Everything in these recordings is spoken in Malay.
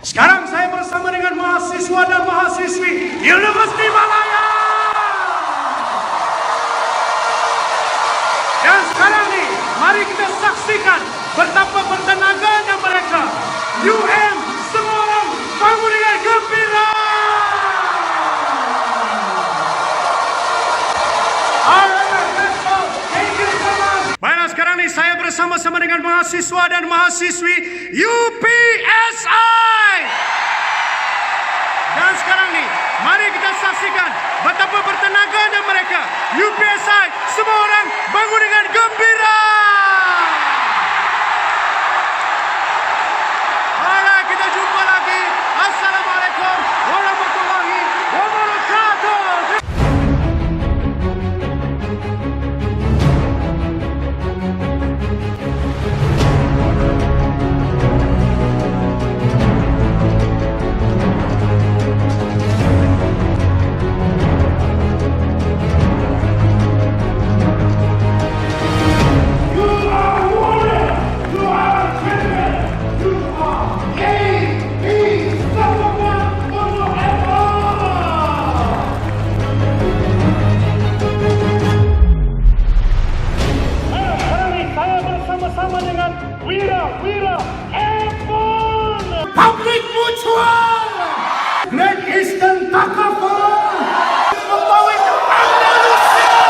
Sekarang saya bersama dengan mahasiswa dan mahasiswi Universiti Malaya. Dan sekarang nih, mari kita saksikan betapa bertenaganya mereka. UM, semua orang bangun dengan gembira. Baiklah, sekarang ini saya bersama-sama dengan mahasiswa dan mahasiswi UPSI. Dan sekarang ini, mari kita saksikan betapa bertenaganya mereka. UPSI, semua orang bangun dengan gembira. Baiklah, kita jumpa lagi. Assalamualaikum warahmatullahi wabarakatuh. Bersama dengan Wira Airborne, Public Mutual, Great Eastern Takaful, membawa Andalusia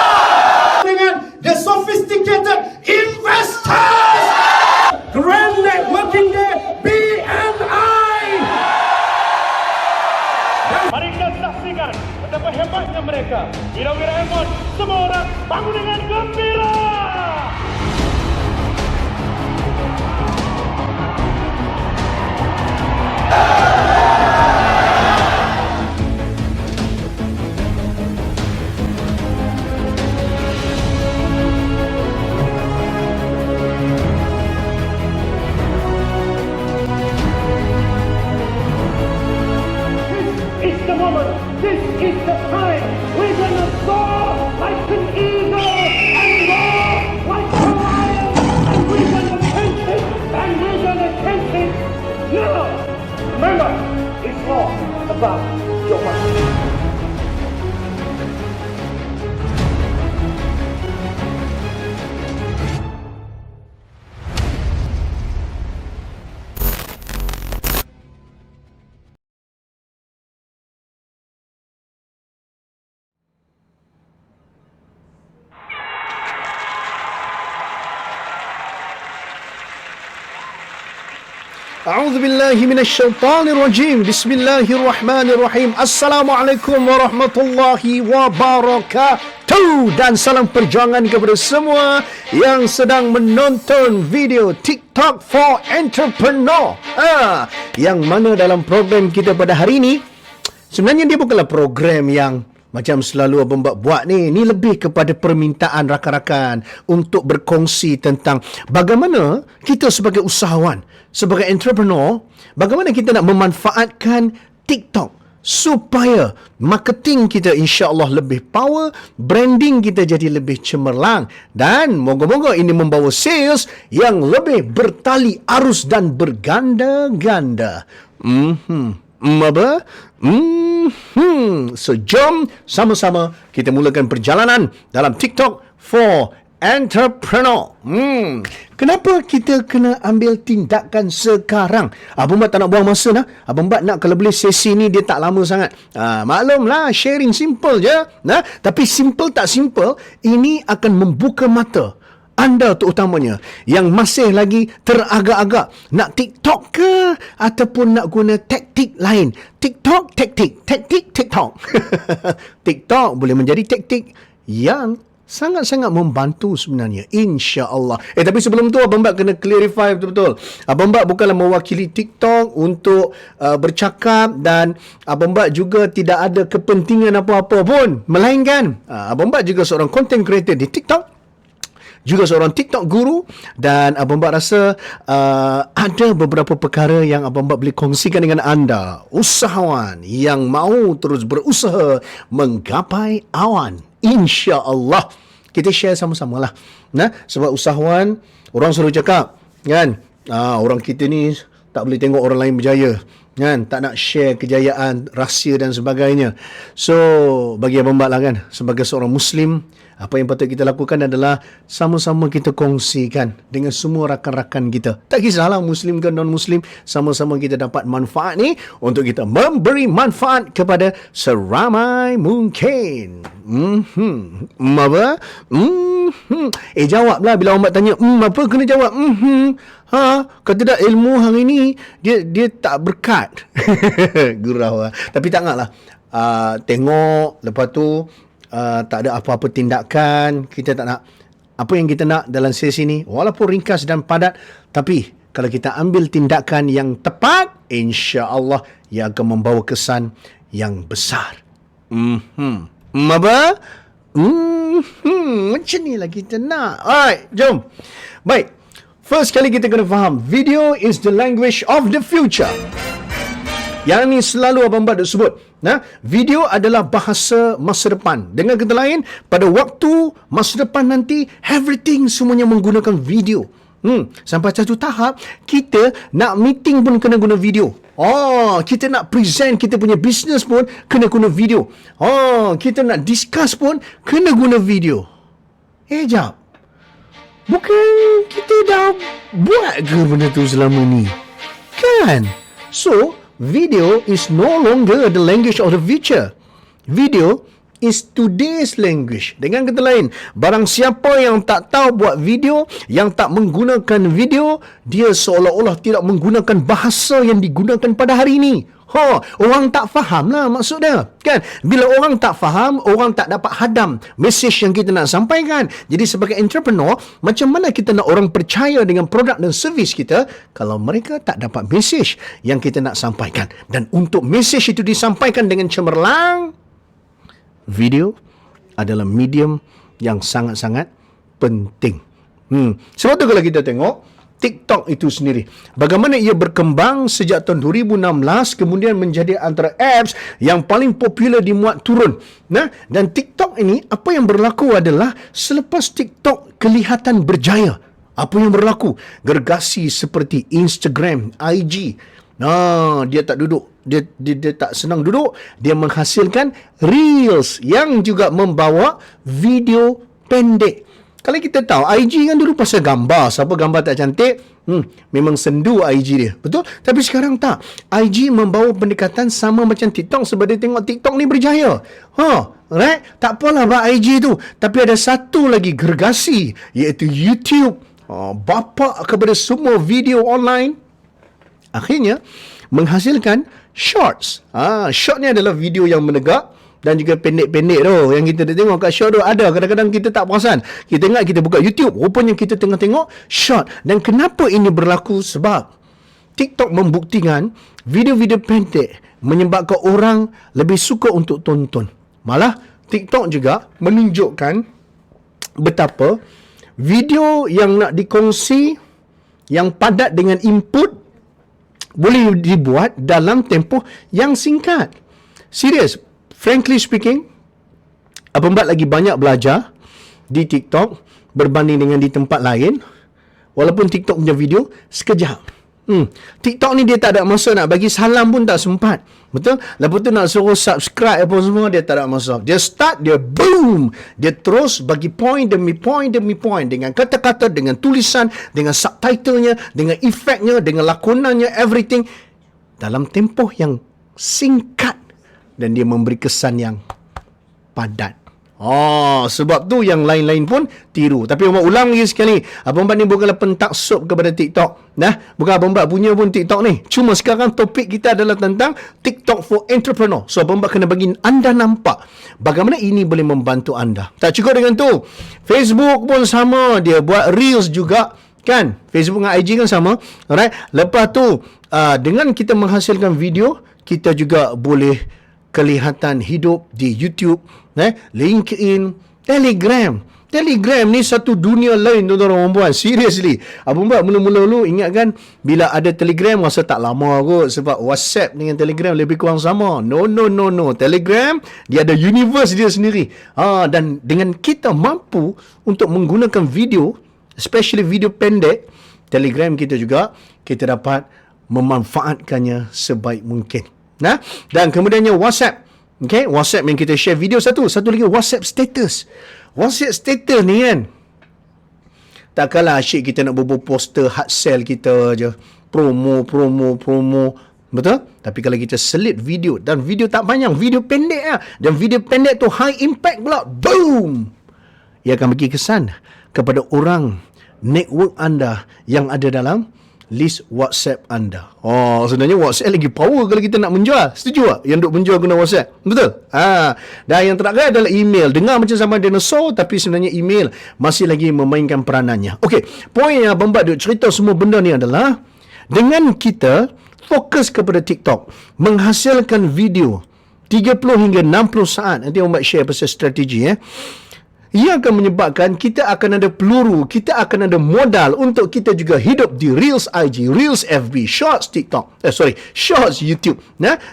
dengan The Sophisticated Investors, Grand Networking Day BNI. Mari kita saksikan betapa hebatnya mereka. Wira Airborne, semua orang bangun dengan gembira. This is the moment. This is the time. We're gonna soar like an eagle and roar like a lion, and we're gonna take it, and we're gonna take it now. Remember, it's all about your mind. A'udzu billahi minasyaitonir rajim. Bismillahirrahmanirrahim. Assalamualaikum warahmatullahi wabarakatuh. Dan salam perjuangan kepada semua yang sedang menonton video TikTok for Entrepreneur. Yang mana dalam program kita pada hari ini, sebenarnya dia bukanlah program yang macam selalu Abang Bak buat ni. Ni lebih kepada permintaan rakan-rakan untuk berkongsi tentang bagaimana kita sebagai usahawan, sebagai entrepreneur, bagaimana kita nak memanfaatkan TikTok supaya marketing kita insya-Allah lebih power, branding kita jadi lebih cemerlang, dan moga-moga ini membawa sales yang lebih bertali arus dan berganda-ganda. Apa? So jom sama-sama kita mulakan perjalanan dalam TikTok for Entrepreneur. Kenapa kita kena ambil tindakan sekarang? Abang Bat tak nak buang masa dah. Abang Bat nak kalau boleh sesi ni dia tak lama sangat. Maklumlah, sharing simple je. Tapi simple tak simple, ini akan membuka mata anda terutamanya yang masih lagi teragak-agak nak TikTok ke ataupun nak guna taktik lain. TikTok, taktik, TikTok. TikTok boleh menjadi taktik yang sangat-sangat membantu sebenarnya, insya-Allah. Tapi sebelum tu Abang Bat kena clarify betul-betul. Abang Bat bukanlah mewakili TikTok untuk bercakap, dan Abang Bat juga tidak ada kepentingan apa-apa pun, melainkan Abang Bat juga seorang content creator di TikTok, juga seorang TikTok guru, dan Abang Bat rasa ada beberapa perkara yang Abang Bat boleh kongsikan dengan anda, usahawan yang mahu terus berusaha menggapai awan. InsyaAllah kita share sama-sama lah. Sebab usahawan, orang selalu cakap kan, orang kita ni tak boleh tengok orang lain berjaya. kan, tak nak share kejayaan, rahsia dan sebagainya. So bagi Abang Bat lah kan, sebagai seorang Muslim, apa yang patut kita lakukan adalah sama-sama kita kongsikan dengan semua rakan-rakan kita. Tak kisahlah Muslim ke non-Muslim, sama-sama kita dapat manfaat ni untuk kita memberi manfaat kepada seramai mungkin. Apa? Jawablah bila orang tanya, apa kena jawab? Kalau tidak ilmu hari ni dia tak berkat. Gurau lah. Tapi tak naklah. Tengok lepas tu tak ada apa-apa tindakan. Kita tak nak. Apa yang kita nak dalam sesi ni, walaupun ringkas dan padat, tapi kalau kita ambil tindakan yang tepat, insya-Allah ia akan membawa kesan yang besar. Apa? Macam ni lah kita nak. Alright, jom. Baik. First kali kita kena faham, video is the language of the future. Yang ni selalu Abang Bat sebut. Video adalah bahasa masa depan. Dengan kata lain, pada waktu masa depan nanti, everything semuanya menggunakan video. Sampai satu tahap, kita nak meeting pun kena guna video. Kita nak present kita punya business pun kena guna video. Kita nak discuss pun kena guna video. Jap. Bukan kita dah buat ke benda tu selama ni? Kan? So, video is no longer the language of the future. Video is today's language. Dengan kata lain, barang siapa yang tak tahu buat video, yang tak menggunakan video, dia seolah-olah tidak menggunakan bahasa yang digunakan pada hari ini. Orang tak faham lah maksud dia, kan? Bila orang tak faham, orang tak dapat hadam message yang kita nak sampaikan. Jadi sebagai entrepreneur, macam mana kita nak orang percaya dengan produk dan servis kita kalau mereka tak dapat message yang kita nak sampaikan? Dan untuk message itu disampaikan dengan cemerlang, video adalah medium yang sangat-sangat penting. Sebab tu kalau kita tengok TikTok itu sendiri, bagaimana ia berkembang sejak tahun 2016, kemudian menjadi antara apps yang paling popular dimuat turun. Dan TikTok ini, apa yang berlaku adalah selepas TikTok kelihatan berjaya, apa yang berlaku? Gergasi seperti Instagram, IG, dia tak duduk, dia tak senang duduk, dia menghasilkan Reels yang juga membawa video pendek. Kalau kita tahu, IG kan dulu pasal gambar. Siapa gambar tak cantik, memang sendu IG dia. Betul? Tapi sekarang tak. IG membawa pendekatan sama macam TikTok sebab dia tengok TikTok ni berjaya. Right? Tak apalah buat IG tu. Tapi ada satu lagi gergasi, iaitu YouTube. Bapa kepada semua video online. Akhirnya, menghasilkan shorts. Short ni adalah video yang menegak dan juga pendek-pendek tu yang kita tengok kat short tu ada. Kadang-kadang kita tak perasan, kita ingat kita buka YouTube, rupanya kita tengah tengok short. Dan kenapa ini berlaku? Sebab TikTok membuktikan video-video pendek menyebabkan orang lebih suka untuk tonton. Malah TikTok juga menunjukkan betapa video yang nak dikongsi yang padat dengan input boleh dibuat dalam tempoh yang singkat. Serius, frankly speaking, Abang Bat lagi banyak belajar di TikTok berbanding dengan di tempat lain. Walaupun TikTok punya video sekejap. TikTok ni dia tak ada masa nak bagi salam pun tak sempat. Betul? Lepas tu nak suruh subscribe apa semua, dia tak ada masa. Dia start, dia boom. Dia terus bagi point demi point demi point. Dengan kata-kata, dengan tulisan, dengan subtitlenya, dengan efeknya, dengan lakonannya, everything. Dalam tempoh yang singkat. Dan dia memberi kesan yang padat. Sebab tu yang lain-lain pun tiru. Tapi Abang ulang lagi sekali, Abang Bat ni bukanlah pentaksub kepada TikTok. Bukan Abang Bat punya pun TikTok ni. Cuma sekarang topik kita adalah tentang TikTok for entrepreneur. So Abang Bat kena bagi anda nampak bagaimana ini boleh membantu anda. Tak cukup dengan tu, Facebook pun sama, dia buat Reels juga, kan? Facebook dengan IG kan sama. Alright. Lepas tu dengan kita menghasilkan video, kita juga boleh kelihatan hidup di YouTube, LinkedIn, Telegram. Telegram ni satu dunia lain, tuan-tuan dan puan. Seriously. Abang Bat mula-mula dulu ingat kan, bila ada Telegram rasa tak lama kot, sebab WhatsApp dengan Telegram lebih kurang sama. No. Telegram, dia ada universe dia sendiri. Dan dengan kita mampu untuk menggunakan video, especially video pendek, Telegram kita juga, kita dapat memanfaatkannya sebaik mungkin. Nah, dan kemudiannya WhatsApp. Okay, WhatsApp yang kita share video satu lagi WhatsApp status. WhatsApp status ni kan, takkanlah asyik kita nak buat poster hard sell kita je, promo. Betul? Tapi kalau kita selit video, dan video tak panjang, video pendek lah, dan video pendek tu high impact pula, boom, ia akan bagi kesan kepada orang network anda yang ada dalam list WhatsApp anda. Sebenarnya WhatsApp lagi power kalau kita nak menjual. Setuju tak? Yang duk menjual guna WhatsApp. Betul? Dan yang terakhir adalah email. Dengar macam zaman dinosaur, tapi sebenarnya email masih lagi memainkan peranannya. Okey, poin yang Abang Bat duk cerita semua benda ni adalah dengan kita fokus kepada TikTok, menghasilkan video 30 hingga 60 saat. Nanti Abang Bat share pasal strategi ia akan menyebabkan kita akan ada peluru, kita akan ada modal untuk kita juga hidup di Reels IG, Reels FB, Shorts TikTok, Shorts YouTube,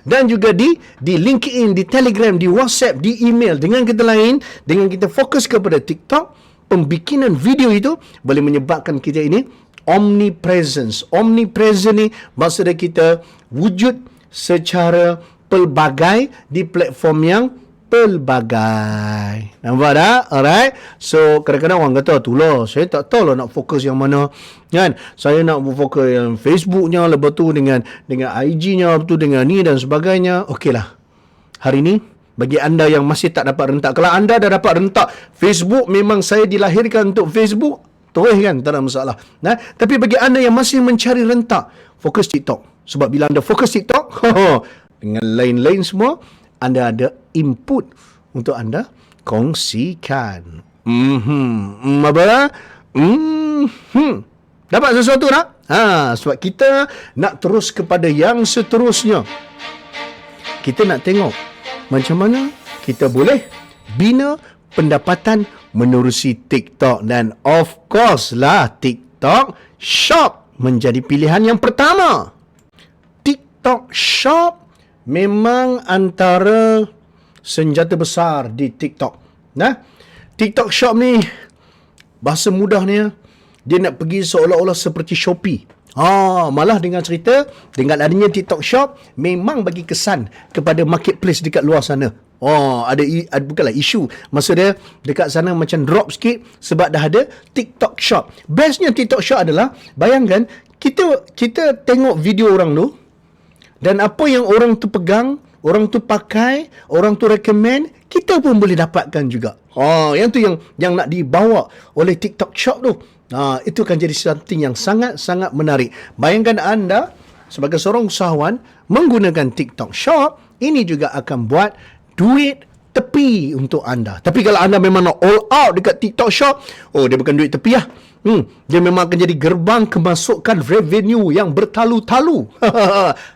dan juga di LinkedIn, di Telegram, di WhatsApp, di email. Dengan kata lain, dengan kita fokus kepada TikTok, pembikinan video itu boleh menyebabkan kita ini omnipresence. Omnipresent ni maksudnya kita wujud secara pelbagai di platform yang pelbagai. Nampak tak? Alright. So, kadang-kadang orang kata, itulah, saya tak tahu lah nak fokus yang mana. Kan? Saya nak fokus yang Facebooknya, lepas tu dengan IG-nya, lepas tu dengan ni dan sebagainya. Okeylah. Hari ni, bagi anda yang masih tak dapat rentak, kalau anda dah dapat rentak, Facebook memang saya dilahirkan untuk Facebook, terus kan? Tak ada masalah. Tapi bagi anda yang masih mencari rentak, fokus TikTok. Sebab bila anda fokus TikTok, dengan lain-lain semua, anda ada input untuk anda kongsikan. Apa? Dapat sesuatu tak? Sebab kita nak terus kepada yang seterusnya. Kita nak tengok macam mana kita boleh bina pendapatan menerusi TikTok. Dan of course lah, TikTok Shop menjadi pilihan yang pertama. TikTok Shop memang antara senjata besar di TikTok. TikTok Shop ni, bahasa mudahnya, dia nak pergi seolah-olah seperti Shopee. Malah dengan cerita, dengan adanya TikTok Shop, memang bagi kesan kepada marketplace dekat luar sana. Bukanlah isu. Maksudnya, dekat sana macam drop sikit sebab dah ada TikTok Shop. Bestnya TikTok Shop adalah, bayangkan, kita tengok video orang tu, dan apa yang orang tu pegang, orang tu pakai, orang tu recommend, kita pun boleh dapatkan juga. Yang tu yang nak dibawa oleh TikTok Shop tu. Itu akan jadi something yang sangat-sangat menarik. Bayangkan anda sebagai seorang usahawan menggunakan TikTok Shop, ini juga akan buat duit tepi untuk anda. Tapi kalau anda memang nak all out dekat TikTok Shop, dia bukan duit tepi lah. Dia memang akan jadi gerbang kemasukan revenue yang bertalu-talu.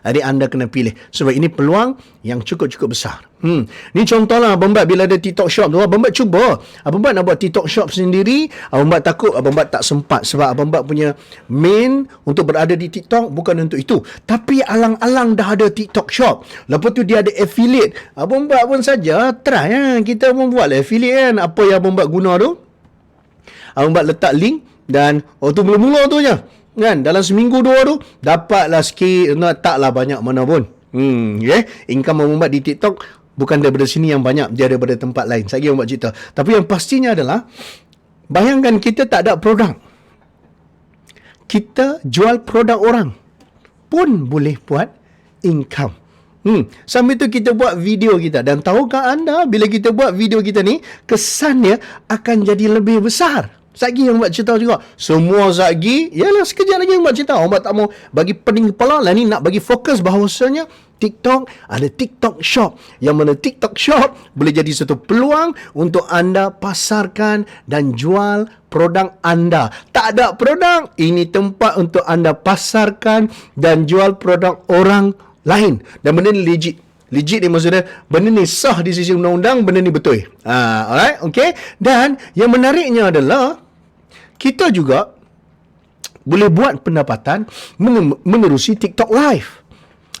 Jadi anda kena pilih. Sebab ini peluang yang cukup-cukup besar. Ni contohlah Abang Bat bila ada TikTok Shop tu. Abang Bat cuba. Abang Bat nak buat TikTok Shop sendiri. Abang Bat takut Abang Bat tak sempat. Sebab Abang Bat punya main untuk berada di TikTok bukan untuk itu. Tapi alang-alang dah ada TikTok Shop. Lepas tu dia ada affiliate. Abang Bat pun saja try. Kita pun buat lah affiliate kan. Apa yang Abang Bat guna tu, Abang Bat letak link. Dan tu mula-mula tu je kan, dalam seminggu dua tu dapatlah sikit, taklah banyak mana pun. Income Abang Bat di TikTok bukan daripada sini yang banyak, dia daripada tempat lain. Saya Abang Bat cerita. Tapi yang pastinya adalah, bayangkan kita tak ada produk, kita jual produk orang pun boleh buat income. Sambil tu kita buat video kita. Dan tahukah anda, bila kita buat video kita ni, kesannya akan jadi lebih besar. Sagi yang buat cerita juga. Semua Sagi, yalah sekejap lagi yang buat cerita. Orang tak mau bagi pening kepala lah ni, nak bagi fokus bahawasanya TikTok ada TikTok Shop. Yang mana TikTok Shop boleh jadi satu peluang untuk anda pasarkan dan jual produk anda. Tak ada produk, ini tempat untuk anda pasarkan dan jual produk orang lain. Dan benda ni legit. Legit ni maksudnya benda ni sah di sisi undang-undang, benda ni betul. Alright, okay. Dan yang menariknya adalah kita juga boleh buat pendapatan menerusi TikTok Live.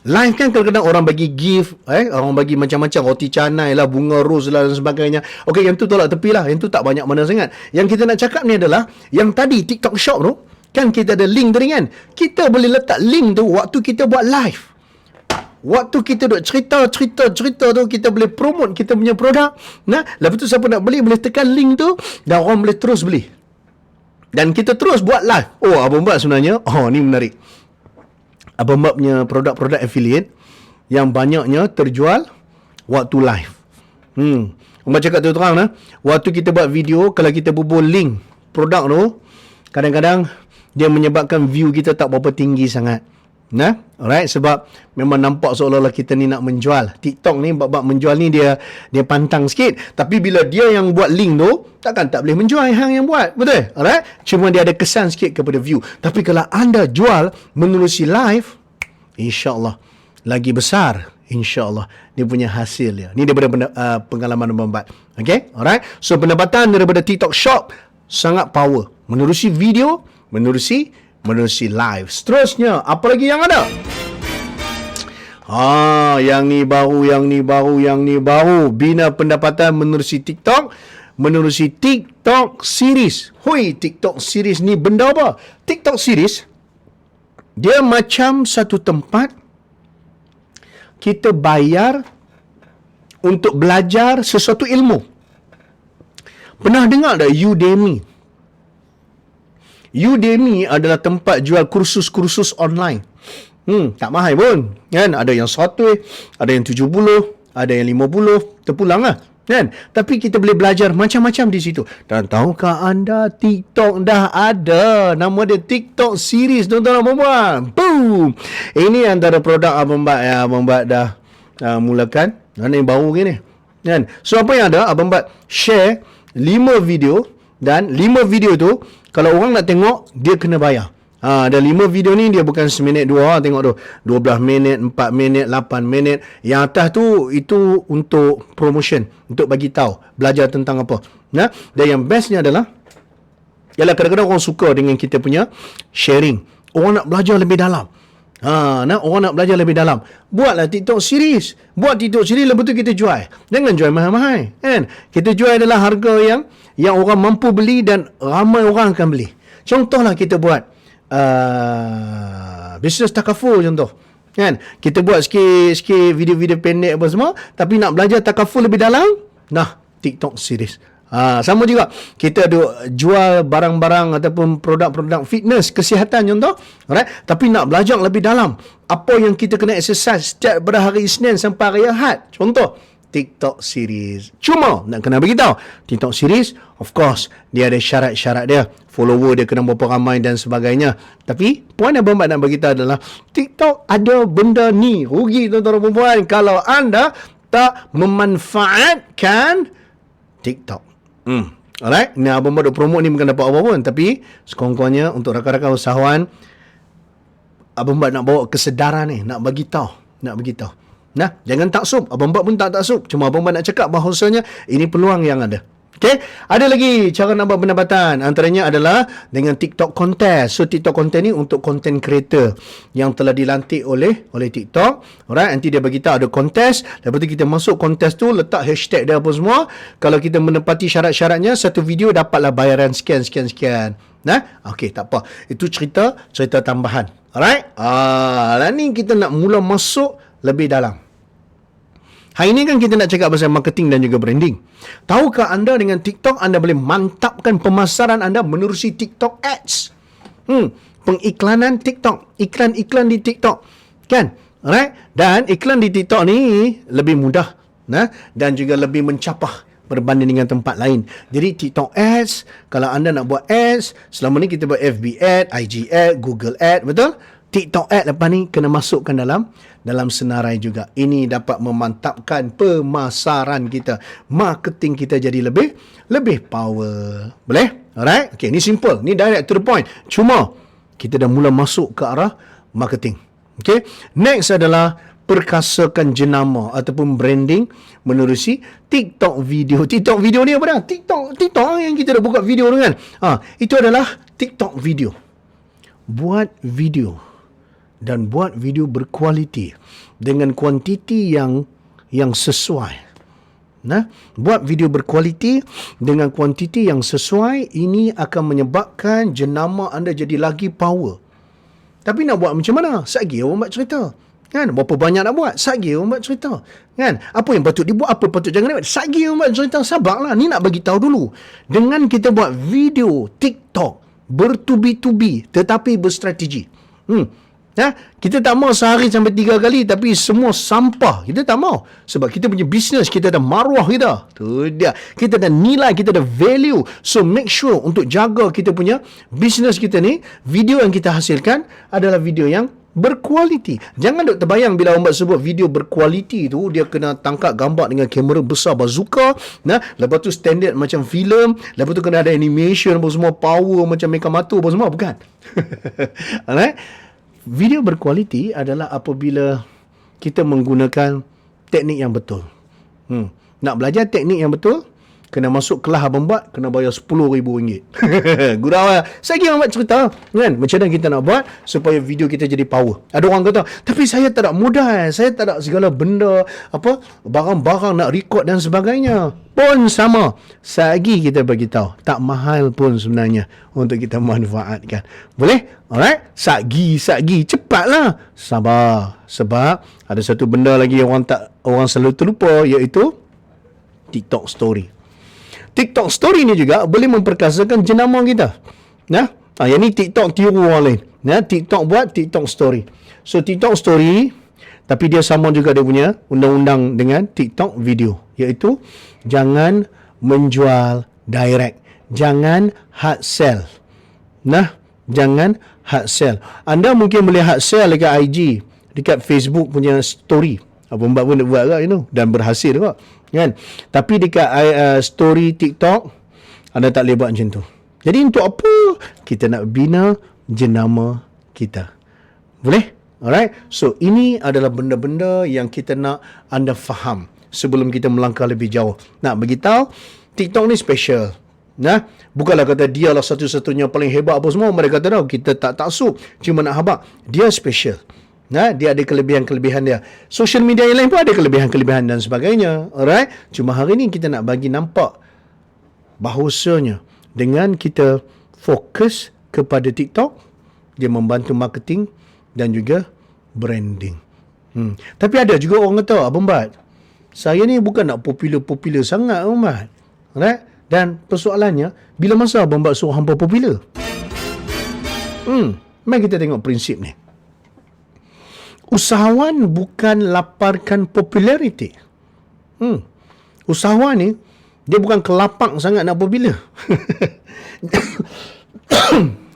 Live kan kadang-kadang orang bagi gift, orang bagi macam-macam, roti canai lah, bunga ros lah dan sebagainya. Okey, yang tu tolak tepi lah, yang tu tak banyak mana sangat. Yang kita nak cakap ni adalah yang tadi TikTok Shop tu, Kan kita ada link tadi kan. Kita boleh letak link tu waktu kita buat live. Waktu kita duk cerita tu, kita boleh promote kita punya produk. Nah, lepas tu siapa nak beli boleh tekan link tu dan orang boleh terus beli. Dan kita terus buat live. Oh, Abang Bat sebenarnya, ni menarik. Abang Bat punya produk-produk affiliate yang banyaknya terjual waktu live. Abang cakap terang lah, waktu kita buat video, kalau kita bubur link produk tu, kadang-kadang dia menyebabkan view kita tak berapa tinggi sangat. Nah, alright, sebab memang nampak seolah-olah kita ni nak menjual. TikTok ni bab menjual ni dia pantang sikit. Tapi bila dia yang buat link tu, takkan tak boleh menjual hang yang buat. Betul? Alright? Cuma dia ada kesan sikit kepada view. Tapi kalau anda jual menerusi live, insya-Allah lagi besar, insya-Allah dia punya hasil dia. Ni daripada pengalaman Abang Bat. Okay? Alright? So pendapatan daripada TikTok Shop sangat power. Menerusi video, menerusi live. Seterusnya, apa lagi yang ada? Yang ni baru. Bina pendapatan menerusi TikTok, menerusi TikTok series. Hui, TikTok series ni benda apa? TikTok series, dia macam satu tempat kita bayar untuk belajar sesuatu ilmu. Pernah dengar tak Udemy? Udemy adalah tempat jual kursus-kursus online. Tak mahal pun. Kan? Ada yang 100, ada yang 70, ada yang 50, terpulang lah. Kan? Tapi kita boleh belajar macam-macam di situ. Dan tahukah anda TikTok dah ada. Nama dia TikTok series, tuan-tuan dan puan-puan. Boom! Ini antara produk Abang Bat yang Abang Bat dah mulakan. Mana yang baru gini. Kan? So apa yang ada? Abang Bat share 5 video. Dan 5 video tu, kalau orang nak tengok, dia kena bayar. Dan 5 video ni dia bukan seminit 2. Tengok tu, 12 minit, 4 minit, 8 minit. Yang atas tu, itu untuk promotion. Untuk bagi tahu, belajar tentang apa. Nah, dan yang bestnya adalah, ialah kadang-kadang orang suka dengan kita punya sharing. Orang nak belajar lebih dalam. Orang nak belajar lebih dalam. Buatlah TikTok series. Buat TikTok series, lepas tu kita jual. Jangan jual mahal-mahal. Kan? Kita jual adalah harga yang orang mampu beli dan ramai orang akan beli. Contohlah kita buat bisnes takaful contoh. Kan? Kita buat sikit video-video pendek apa semua, tapi nak belajar takaful lebih dalam, TikTok series. Sama juga kita ada jual barang-barang ataupun produk-produk fitness, kesihatan contoh, alright? Tapi nak belajar lebih dalam apa yang kita kena exercise setiap pada hari Isnin sampai hari Ahad, contoh TikTok series. Cuma nak kena beritahu, TikTok series of course dia ada syarat-syarat dia, follower dia kena berapa ramai dan sebagainya. Tapi poin Abang Bat nak beritahu adalah TikTok ada benda ni, rugi tuan-tuan dan puan-puan kalau anda tak memanfaatkan TikTok. Alright, ni Abang Bat promote ni bukan dapat apa pun, tapi sekurang-kurangnya untuk rakan-rakan usahawan, Abang Bat nak bawa kesedaran ni, nak bagi tahu. Nah, jangan taksub. Abang Bat pun tak taksub. Cuma Abang Bat nak cakap bahawasanya ini peluang yang ada. Okay, ada lagi cara nak buat pendapatan. Antaranya adalah dengan TikTok contest. So TikTok contest ni untuk content creator yang telah dilantik oleh TikTok. Alright, nanti dia bagi tahu ada contest. Lepas tu kita masuk contest tu, letak hashtag dia apa semua. Kalau kita menepati syarat-syaratnya, satu video dapatlah bayaran sekian. Nah, okey, tak apa. Itu cerita tambahan. Alright. Lah ni kita nak mula masuk lebih dalam. Hari ini kan kita nak cakap pasal marketing dan juga branding. Tahukah anda dengan TikTok anda boleh mantapkan pemasaran anda menerusi TikTok Ads? Pengiklanan TikTok, iklan-iklan di TikTok. Kan? Alright? Dan iklan di TikTok ni lebih mudah, dan juga lebih mencapah berbanding dengan tempat lain. Jadi TikTok Ads, kalau anda nak buat ads, selama ni kita buat FB Ad, IG Ad, Google Ad, betul? TikTok Ad lepas ni kena masukkan dalam senarai juga. Ini dapat memantapkan pemasaran kita. Marketing kita jadi lebih power. Boleh? Alright? Okay, ni simple. Ni direct to the point. Cuma kita dah mula masuk ke arah marketing. Okay? Next adalah perkasakan jenama ataupun branding menerusi TikTok video. TikTok video ni apa dah? TikTok yang kita dah buka video tu kan? Itu adalah TikTok video. Buat video. Dan buat video berkualiti dengan kuantiti yang sesuai. Buat video berkualiti dengan kuantiti yang sesuai. Ini akan menyebabkan jenama anda jadi lagi power. Tapi nak buat macam mana? Satgi orang buat cerita. Kan? Berapa banyak nak buat? Satgi orang buat cerita. Kan? Apa yang patut dibuat, apa patut jangan dibuat? Satgi orang buat cerita. Sabarlah. Ni nak bagi tahu dulu. Dengan kita buat video TikTok bertubi-tubi tetapi berstrategi. Kita tak mau sehari sampai 3 kali tapi semua sampah. Kita tak mau. Sebab kita punya bisnes, kita ada maruah kita. Tu dia. Kita ada nilai, kita ada value. So make sure untuk jaga kita punya bisnes kita ni, video yang kita hasilkan adalah video yang berkualiti. Jangan duk terbayang bila orang sebut video berkualiti tu, dia kena tangkap gambar dengan kamera besar bazooka, lepas tu standard macam filem, lepas tu kena ada animation apa semua, power macam Mekamatu apa semua, bukan. Alright? Video berkualiti adalah apabila kita menggunakan teknik yang betul. Nak belajar teknik yang betul, kena masuk kelas abang buat, kena bayar RM10,000. Gurau lah. Saya kira buat cerita. Kan? Macam mana kita nak buat supaya video kita jadi power. Ada orang kata, tapi saya tak ada modal. Saya tak ada segala benda, barang-barang nak record dan sebagainya. Pun sama. Sagi kita bagi tahu, tak mahal pun sebenarnya untuk kita manfaatkan. Boleh? Alright? Sagi. Cepatlah. Sabar. Sebab ada satu benda lagi orang selalu terlupa, iaitu TikTok Story. TikTok Story ni juga boleh memperkasakan jenama kita. Yang ni TikTok tiru orang lain. TikTok buat TikTok Story. So TikTok Story, tapi dia sama juga dia punya undang-undang dengan TikTok video, iaitu jangan menjual direct. Jangan hard sell. Jangan hard sell. Anda mungkin boleh hard sell dekat IG, dekat Facebook punya story. Apa mbak pun buat kan, dan berhasil juga. Kan? Tapi dekat story TikTok, anda tak boleh buat macam tu. Jadi untuk apa kita nak bina jenama kita? Boleh? Alright? So ini adalah benda-benda yang kita nak anda faham sebelum kita melangkah lebih jauh. Nak beritahu, TikTok ni special. Bukanlah kata dia lah satu-satunya paling hebat apa semua. Mereka kata kita tak taksub, cuma nak habaq. Dia special. Dia ada kelebihan-kelebihan dia. Social media yang lain pun ada kelebihan-kelebihan dan sebagainya. Alright? Cuma hari ni kita nak bagi nampak bahawasanya dengan kita fokus kepada TikTok, dia membantu marketing dan juga branding. Tapi ada juga orang kata, Abang Bat, saya ni bukan nak popular sangat, Abang Bat. Alright? Dan persoalannya, bila masa Abang Bat suruh hampa popular? Mari kita tengok prinsip ni. Usahawan bukan laparkan populariti. Usahawan ni, dia bukan kelapak sangat nak popular.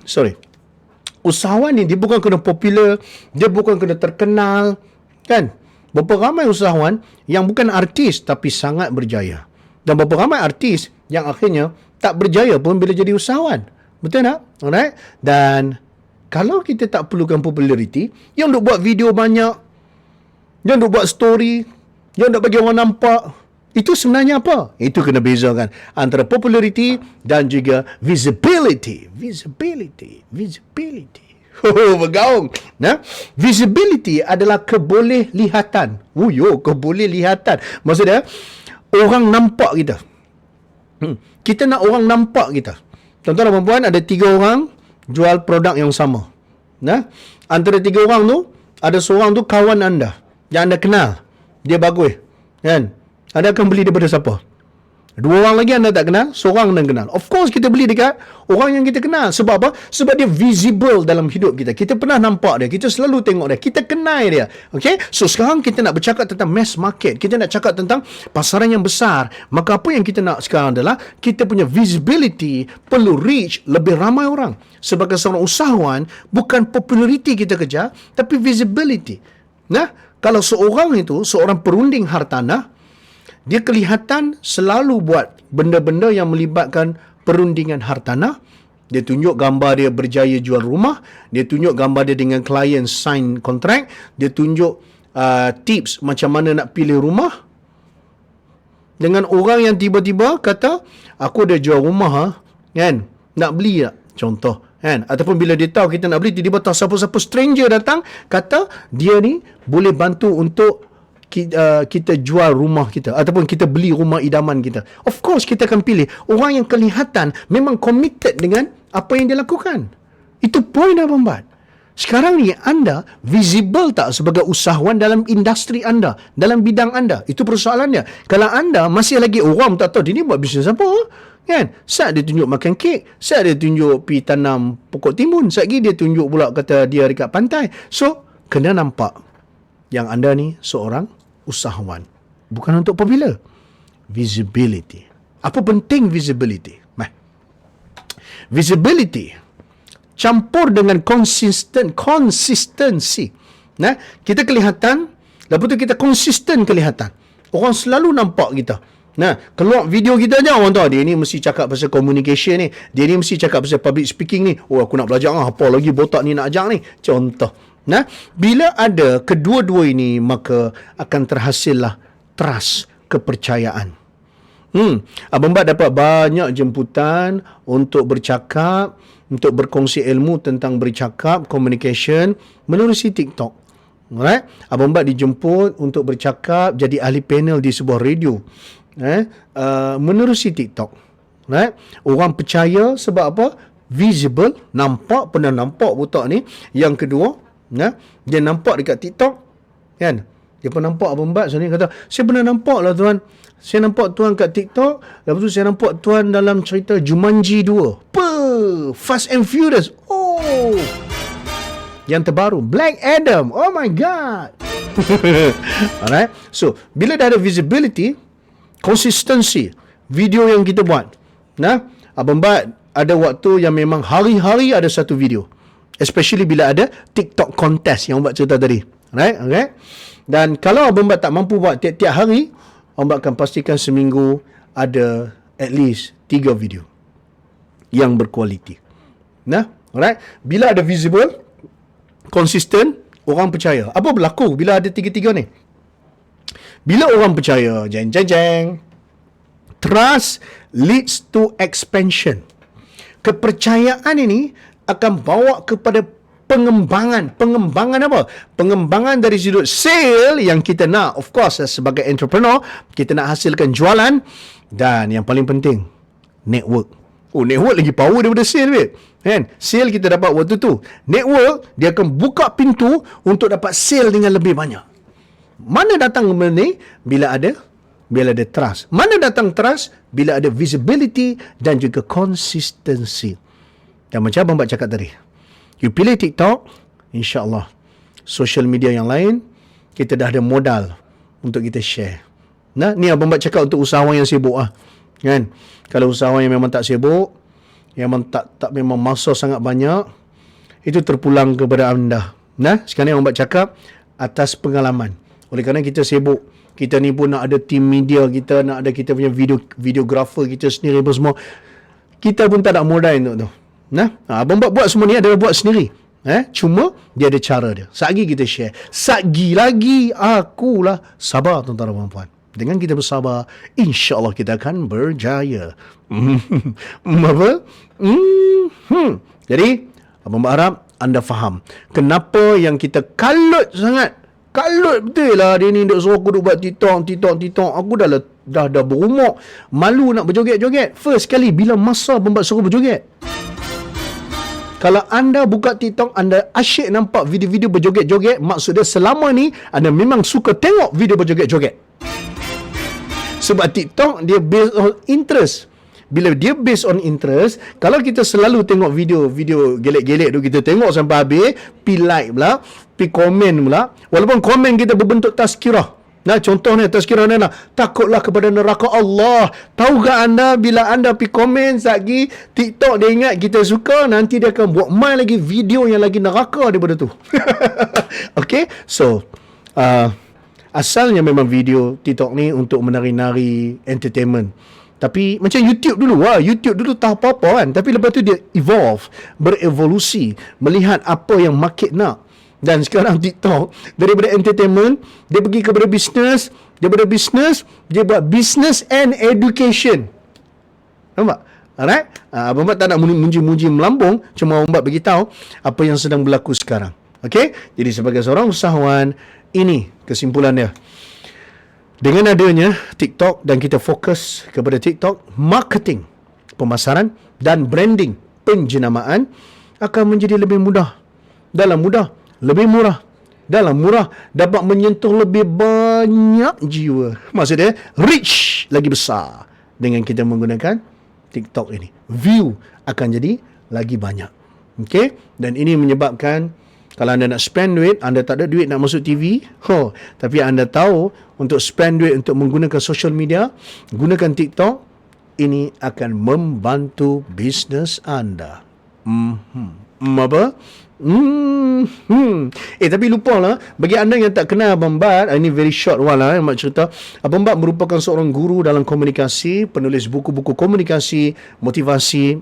Sorry. Usahawan ni, dia bukan kena popular, dia bukan kena terkenal. Kan? Berapa ramai usahawan yang bukan artis tapi sangat berjaya. Dan berapa ramai artis yang akhirnya tak berjaya pun bila jadi usahawan. Betul tak? Alright? Dan kalau kita tak perlukan populariti, yang duk buat video banyak, yang duk buat story, yang duk bagi orang nampak, itu sebenarnya apa? Itu kena bezakan antara populariti dan juga visibility. Bergaung. Visibility adalah keboleh-lihatan. Keboleh-lihatan. Maksudnya, orang nampak kita. Kita nak orang nampak kita. Tuan-tuan dan puan, ada 3 orang jual produk yang sama. Antara 3 orang tu, ada seorang tu kawan anda yang anda kenal. Dia bagus. Kan? Anda akan beli daripada siapa? 2 orang lagi anda tak kenal, seorang anda kenal. Of course kita beli dekat orang yang kita kenal. Sebab apa? Sebab dia visible dalam hidup kita. Kita pernah nampak dia, kita selalu tengok dia, kita kenal dia. Okay? So sekarang kita nak bercakap tentang mass market. Kita nak cakap tentang pasaran yang besar. Maka apa yang kita nak sekarang adalah kita punya visibility perlu reach lebih ramai orang. Sebagai seorang usahawan, bukan populariti kita kejar, tapi visibility. Kalau seorang itu, seorang perunding hartanah, dia kelihatan selalu buat benda-benda yang melibatkan perundingan hartanah. Dia tunjuk gambar dia berjaya jual rumah. Dia tunjuk gambar dia dengan klien sign kontrak. Dia tunjuk tips macam mana nak pilih rumah. Dengan orang yang tiba-tiba kata, aku dah jual rumah, kan? Nak beli tak? Contoh. Kan? Ataupun bila dia tahu kita nak beli, tiba-tiba tahu siapa-siapa stranger datang, kata dia ni boleh bantu untuk kita jual rumah kita ataupun kita beli rumah idaman kita, of course kita akan pilih orang yang kelihatan memang committed dengan apa yang dia lakukan. Itu poin Abang Bat. Sekarang ni anda visible tak sebagai usahawan dalam industri anda, dalam bidang anda? Itu persoalannya. Kalau anda masih lagi orang tak tahu dia ni buat bisnes apa, kan? Saat dia tunjuk makan kek, saat dia tunjuk pi tanam pokok timun, saat lagi dia tunjuk pula kata dia dekat pantai. So, kena nampak yang anda ni seorang usahawan. Bukan untuk popular. Visibility. Apa penting visibility? Visibility campur dengan consistency. Nah, kita kelihatan, lepas tu kita konsisten kelihatan. Orang selalu nampak kita. Nah, keluar video kita je orang tahu dia ni mesti cakap pasal communication ni, dia ni mesti cakap pasal public speaking ni. Oh, aku nak belajar apa lagi botak ni nak ajak ni. Contoh. Nah, bila ada kedua-dua ini, maka akan terhasillah trust, kepercayaan. Abang Bat dapat banyak jemputan untuk bercakap, untuk berkongsi ilmu tentang bercakap, communication menerusi TikTok. Alright? Abang Bat dijemput untuk bercakap jadi ahli panel di sebuah radio. Menerusi TikTok. Right? Orang percaya sebab apa? Visible, nampak, pernah nampak botak ni. Yang kedua, dia nampak dekat TikTok, kan? Dia pernah nampak Abang Bat ni kata, saya pernah nampak lah tuan. Saya nampak tuan kat TikTok. Lepas tu saya nampak tuan dalam cerita Jumanji 2. Fast and Furious. Oh. Yang terbaru, Black Adam. Oh my God. Alright. So, bila dah ada visibility, consistency, video yang kita buat. Abang Bat ada waktu yang memang hari-hari ada satu video. Especially bila ada TikTok contest yang Abang Bat cerita tadi. Right? Okay. Dan kalau Abang Bat tak mampu buat tiap-tiap hari, Abang Bat akan pastikan seminggu ada at least 3 video yang berkualiti. Alright. Bila ada visible, konsisten, orang percaya. Apa berlaku bila ada tiga-tiga ni? Bila orang percaya, trust leads to expansion. Kepercayaan ini akan bawa kepada pengembangan. Pengembangan apa? Pengembangan dari sudut sale yang kita nak. Of course, sebagai entrepreneur, kita nak hasilkan jualan. Dan yang paling penting, network. Oh, network lagi power daripada sale, babe. Kan? Sale kita dapat waktu tu. Network, dia akan buka pintu untuk dapat sale dengan lebih banyak. Mana datang benda ni? Bila ada trust. Mana datang trust? Bila ada visibility dan juga consistency. Dan macam Abang Bat cakap tadi, you pilih TikTok, insya-Allah social media yang lain kita dah ada modal untuk kita share. Ni Abang Bat cakap untuk usahawan yang sibuk kan. Kalau usahawan yang memang tak sibuk, yang memang tak memang masa sangat banyak, itu terpulang kepada anda. Sekarang Abang Bat cakap atas pengalaman. Oleh kerana kita sibuk, kita ni pun nak ada team media kita, nak ada kita punya videographer kita sendiri apa semua. Kita pun tak ada modal untuk tu. Abang Bat buat semua ni adalah buat sendiri. Cuma dia ada cara dia. Satgi kita share. Satgi lagi akulah sabar tuan-tuan dan puan. Dengan kita bersabar, insya-Allah kita akan berjaya. Apa? Jadi, Abang Bat harap anda faham kenapa yang kita kalut sangat. Kalut betul lah dia ni duk suruh aku duk buat TikTok. Aku dah berumur, malu nak berjoget-joget. First kali bila masa Abang Bat suruh berjoget. Kalau anda buka TikTok, anda asyik nampak video-video berjoget-joget, maksudnya selama ni anda memang suka tengok video berjoget-joget. Sebab TikTok dia based on interest. Bila dia based on interest, kalau kita selalu tengok video gelek-gelek tu, kita tengok sampai habis, pi like pula, pi komen pula, walaupun komen kita berbentuk tazkirah. Contohnya tazkirah ni takutlah kepada neraka Allah. Tahukah anda bila anda pi komen lagi TikTok dia ingat kita suka, nanti dia akan buat main lagi video yang lagi neraka daripada tu. Okay, so asalnya memang video TikTok ni untuk menari-nari entertainment. Tapi macam YouTube dulu YouTube dulu tak apa-apa kan, tapi lepas tu dia berevolusi, melihat apa yang market nak. Dan sekarang TikTok daripada entertainment dia pergi kepada bisnes, daripada bisnes dia buat business and education. Nampak? Alright? Abang Bat tak nak muji-muji melambung, cuma Abang Bat beritahu apa yang sedang berlaku sekarang. Okay? Jadi sebagai seorang usahawan, ini kesimpulan dia. Dengan adanya TikTok dan kita fokus kepada TikTok, marketing, pemasaran dan branding penjenamaan akan menjadi lebih mudah. Dalam mudah, lebih murah. Dalam murah, dapat menyentuh lebih banyak jiwa. Maksudnya, reach lagi besar dengan kita menggunakan TikTok ini. View akan jadi lagi banyak. Okay? Dan ini menyebabkan kalau anda nak spend duit, anda tak ada duit nak masuk TV, tapi anda tahu untuk spend duit untuk menggunakan social media, gunakan TikTok, ini akan membantu bisnes anda. Apa? Tapi lupa lah, bagi anda yang tak kenal Abang Bat, ini very short one lah, mak cerita. Abang Bat merupakan seorang guru dalam komunikasi, penulis buku-buku komunikasi, motivasi,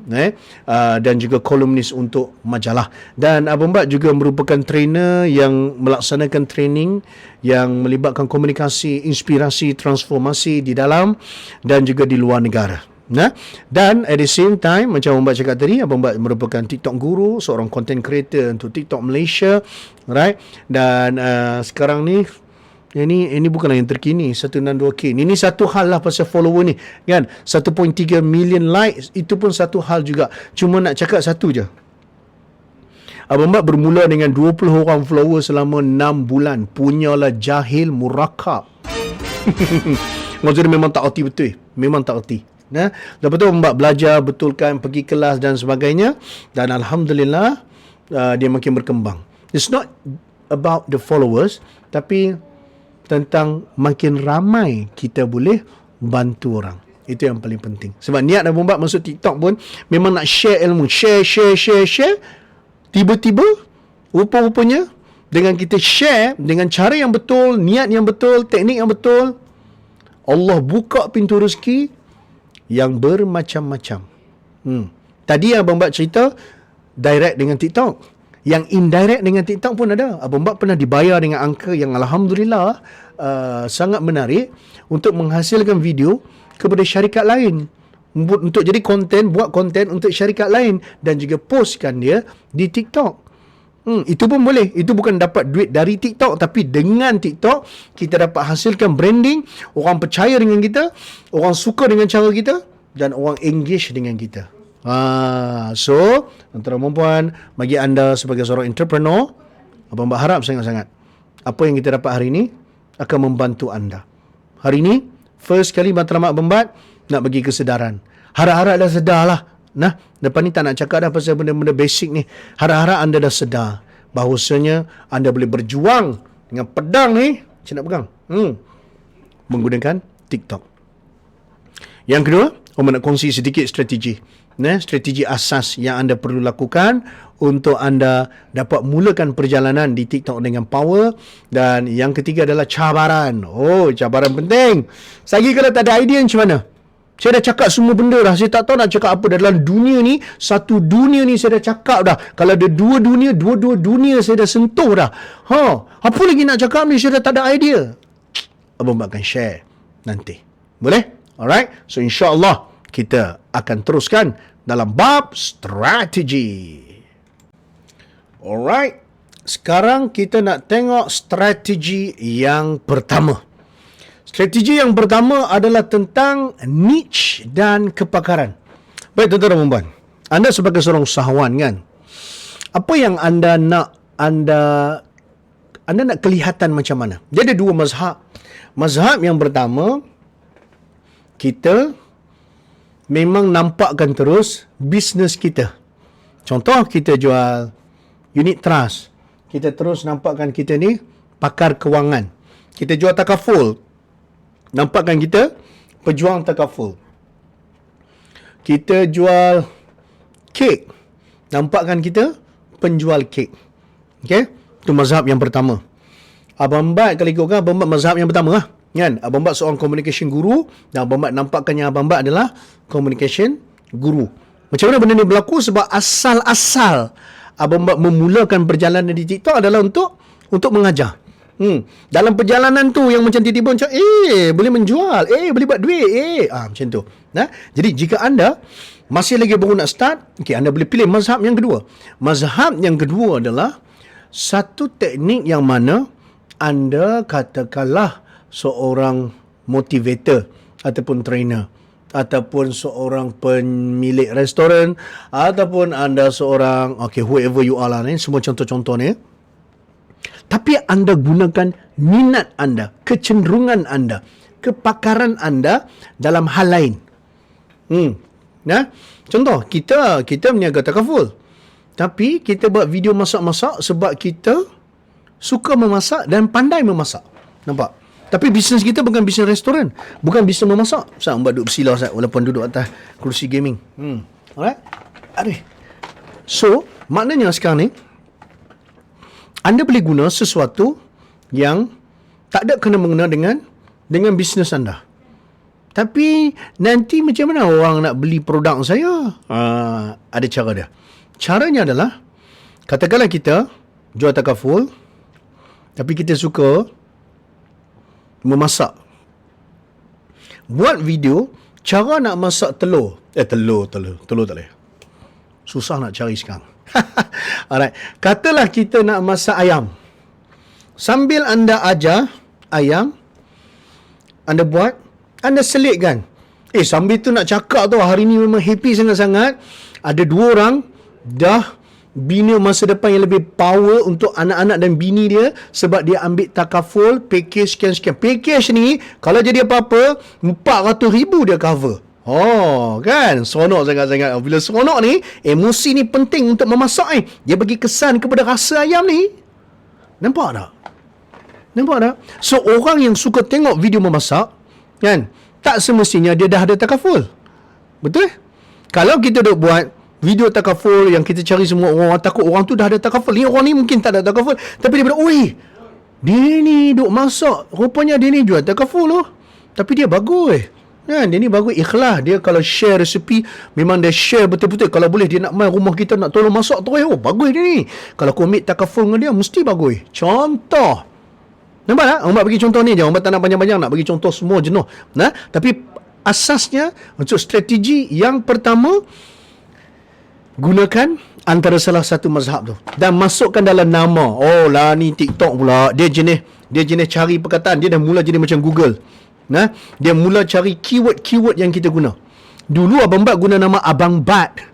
dan juga kolumnis untuk majalah. Dan Abang Bat juga merupakan trainer yang melaksanakan training yang melibatkan komunikasi, inspirasi, transformasi di dalam dan juga di luar negara. Dan at the same time, macam Abang Bat cakap tadi, Abang Bat merupakan TikTok guru, seorang content creator untuk TikTok Malaysia, right? Dan sekarang ni, ini bukanlah yang terkini, 162K. Ini satu hal lah pasal follower ni, kan? 1.3 million likes, itu pun satu hal juga. Cuma nak cakap satu je. Abang Bat bermula dengan 20 orang follower selama 6 bulan. Punyalah jahil murakab. Maksudnya memang tak erti betul. Memang tak erti. Lepas tu Abang Bat belajar, betulkan, pergi kelas dan sebagainya. Dan Alhamdulillah, dia makin berkembang. It's not about the followers, tapi tentang makin ramai kita boleh bantu orang. Itu yang paling penting. Sebab niat Abang Bat masuk TikTok pun memang nak share ilmu. Share. Tiba-tiba, rupa-rupanya, dengan kita share, dengan cara yang betul, niat yang betul, teknik yang betul, Allah buka pintu rezeki yang bermacam-macam. Tadi Abang Bat cerita direct dengan TikTok. Yang indirect dengan TikTok pun ada. Abang Bat pernah dibayar dengan angka yang Alhamdulillah sangat menarik untuk menghasilkan video kepada syarikat lain. Untuk jadi konten, buat konten untuk syarikat lain dan juga postkan dia di TikTok. Itu pun boleh. Itu bukan dapat duit dari TikTok, tapi dengan TikTok kita dapat hasilkan branding, orang percaya dengan kita, orang suka dengan cara kita dan orang engage dengan kita. So, tuan-tuan puan, bagi anda sebagai seorang entrepreneur, Abang Bat harap sangat-sangat apa yang kita dapat hari ini akan membantu anda. Hari ini first kali matlamat Abang Bat nak bagi kesedaran. Harap-harap dah sedar lah. Lepas ni tak nak cakap dah pasal benda-benda basic ni. Harap-harap anda dah sedar bahawasanya anda boleh berjuang dengan pedang ni, saya nak pegang, menggunakan TikTok. Yang kedua, saya nak kongsi sedikit strategi. Strategi asas yang anda perlu lakukan untuk anda dapat mulakan perjalanan di TikTok dengan power. Dan yang ketiga adalah cabaran. Cabaran penting. Lagi kalau tak ada idea macam mana? Saya dah cakap semua benda dah. Saya tak tahu nak cakap apa dalam dunia ni. Satu dunia ni saya dah cakap dah. Kalau ada dua dunia saya dah sentuh dah. Apa lagi nak cakap ni? Saya dah tak ada idea. Abang Bat akan share nanti. Boleh? Alright? So insyaAllah kita akan teruskan dalam bab strategi. Alright. Sekarang kita nak tengok strategi yang pertama. Strategi yang pertama adalah tentang niche dan kepakaran. Baik tuan-tuan dan puan, anda sebagai seorang usahawan kan, apa yang anda nak kelihatan macam mana? Dia ada dua mazhab. Mazhab yang pertama, kita memang nampakkan terus bisnes kita. Contoh, kita jual unit trust. Kita terus nampakkan kita ni pakar kewangan. Kita jual takaful. Nampakkan kita pejuang takaful. Kita jual kek. Nampakkan kita penjual kek. Okey? Itu mazhab yang pertama. Abang Bat, kalau ikutkan Abang Bat mazhab yang pertama lah. Kan? Abang Bat seorang communication guru dan Abang Bat nampakkan yang Abang Bat adalah communication guru. Macam mana benda ni berlaku? Sebab asal-asal Abang Bat memulakan perjalanan di TikTok adalah untuk mengajar. Dalam perjalanan tu yang macam tiba-tiba macam boleh menjual, boleh buat duit, macam tu. Jadi jika anda masih lagi baru nak start, anda boleh pilih mazhab yang kedua. Mazhab yang kedua adalah satu teknik yang mana anda katakanlah seorang motivator ataupun trainer, ataupun seorang pemilik restoran, ataupun anda seorang, whoever you are lah ni, semua contoh-contoh ni. Tapi anda gunakan minat anda, kecenderungan anda, kepakaran anda dalam hal lain. Contoh, kita meniaga takaful. Tapi kita buat video masak-masak sebab kita suka memasak dan pandai memasak. Nampak? Tapi bisnes kita bukan bisnes restoran. Bukan bisnes memasak. Ustaz, Mbak duduk bersilau, Ustaz, walaupun duduk atas kerusi gaming. Alright? So, maknanya sekarang ni, anda boleh guna sesuatu yang tak ada kena-mengena dengan bisnes anda. Tapi nanti macam mana orang nak beli produk saya? Ada cara dia. Caranya adalah, katakanlah kita jual takaful, tapi kita suka memasak. Buat video cara nak masak telur. Telur tak boleh. Susah nak cari sekarang. Alright. Katalah kita nak masak ayam. Sambil anda ajar ayam, anda buat, anda selitkan. Sambil tu nak cakap tu, hari ni memang happy sangat-sangat. Ada 2 orang dah bina masa depan yang lebih power untuk anak-anak dan bini dia sebab dia ambil takaful, package sekian-sekian. Package ni, kalau jadi apa-apa, 400,000 dia cover. Kan? Seronok sangat-sangat. Bila seronok ni, emosi ni penting untuk memasak. Dia bagi kesan kepada rasa ayam ni. Nampak tak? So, orang yang suka tengok video memasak, kan, tak semestinya dia dah ada takaful. Betul? Kalau kita duk buat video takaful yang kita cari semua orang takut orang tu dah ada takaful. Ni orang ni mungkin tak ada takaful, tapi dia bilang, dia ni duk masak, rupanya dia ni jual takaful loh. Tapi dia bagus. Kan, dia ni bagus, ikhlas. Dia kalau share resepi, memang dia share betul-betul. Kalau boleh dia nak main rumah kita, nak tolong masak terus. Bagus dia ni. Kalau komit takaful dengan dia, mesti bagus. Contoh. Nampak tak? Orang bagi contoh ni je. Orang tak nak panjang-panjang, nak bagi contoh semua jenuh. Tapi asasnya, untuk strategi yang pertama, gunakan antara salah satu mazhab tu dan masukkan dalam nama. Ni TikTok pula. Dia jenis cari perkataan. Dia dah mula jadi macam Google. Dia mula cari keyword yang kita guna. Dulu Abang Bat guna nama Abang Bat.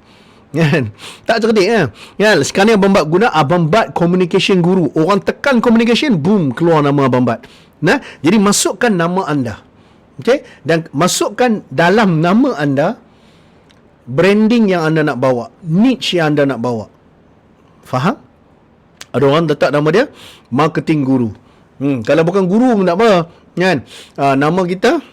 Kan? Tak cerdik kan? Sekarang ni Abang Bat guna Abang Bat Communication Guru. Orang tekan communication, boom, keluar nama Abang Bat. Jadi masukkan nama anda. Okay? Dan masukkan dalam nama anda branding yang anda nak bawa, niche yang anda nak bawa. Faham? Ada orang letak nama dia marketing guru. Kalau bukan guru pun tak apa, kan? Nama kita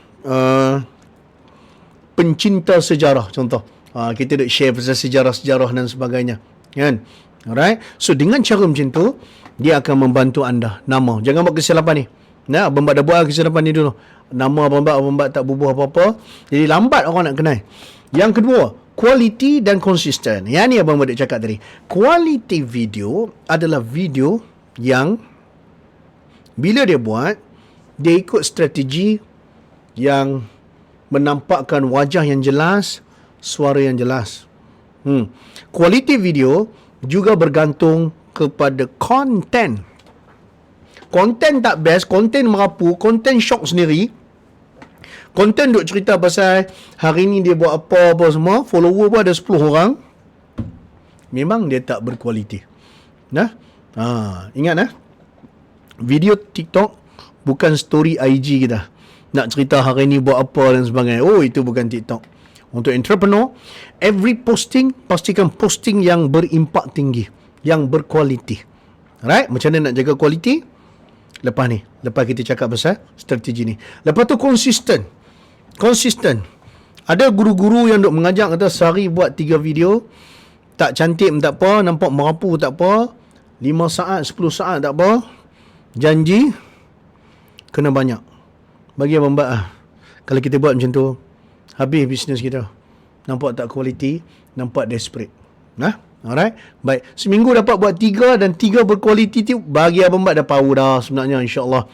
pencinta sejarah, contoh. Kita duk share pasal sejarah-sejarah dan sebagainya, kan? Alright. So dengan cara macam tu, dia akan membantu anda. Nama, jangan buat kesilapan ni. Abang Bat dah buat kesilapan ni dulu. Nama Abang Bat tak bubuh apa-apa. Jadi lambat orang nak kenal. Yang kedua, quality dan konsisten. Yang ni Abang Bat cakap tadi. Quality video adalah video yang bila dia buat, dia ikut strategi yang menampakkan wajah yang jelas, suara yang jelas. Quality video juga bergantung kepada konten. Konten tak best, konten merapu, konten shock sendiri. Konten duk cerita pasal hari ni dia buat apa semua, follower pun ada 10 orang. Memang dia tak berkualiti. Ingat video TikTok bukan story IG kita. Nak cerita hari ni buat apa dan sebagainya. Itu bukan TikTok. Untuk entrepreneur, every posting, pastikan posting yang berimpak tinggi, yang berkualiti. Alright? Macam mana nak jaga kualiti? Lepas kita cakap pasal strategi ni. Lepas tu konsisten. Ada guru-guru yang duk mengajak kata sehari buat 3 video. Tak cantik pun tak apa, nampak merapu tak apa, 5 saat, 10 saat tak apa. Janji kena banyak. Bagi Abang Bat kalau kita buat macam tu, habis bisnes kita. Nampak tak kualiti, nampak desperate. Alright. Baik, seminggu dapat buat 3 dan 3 berkualiti tu, bagi Abang Bat dah power dah sebenarnya, insya-Allah.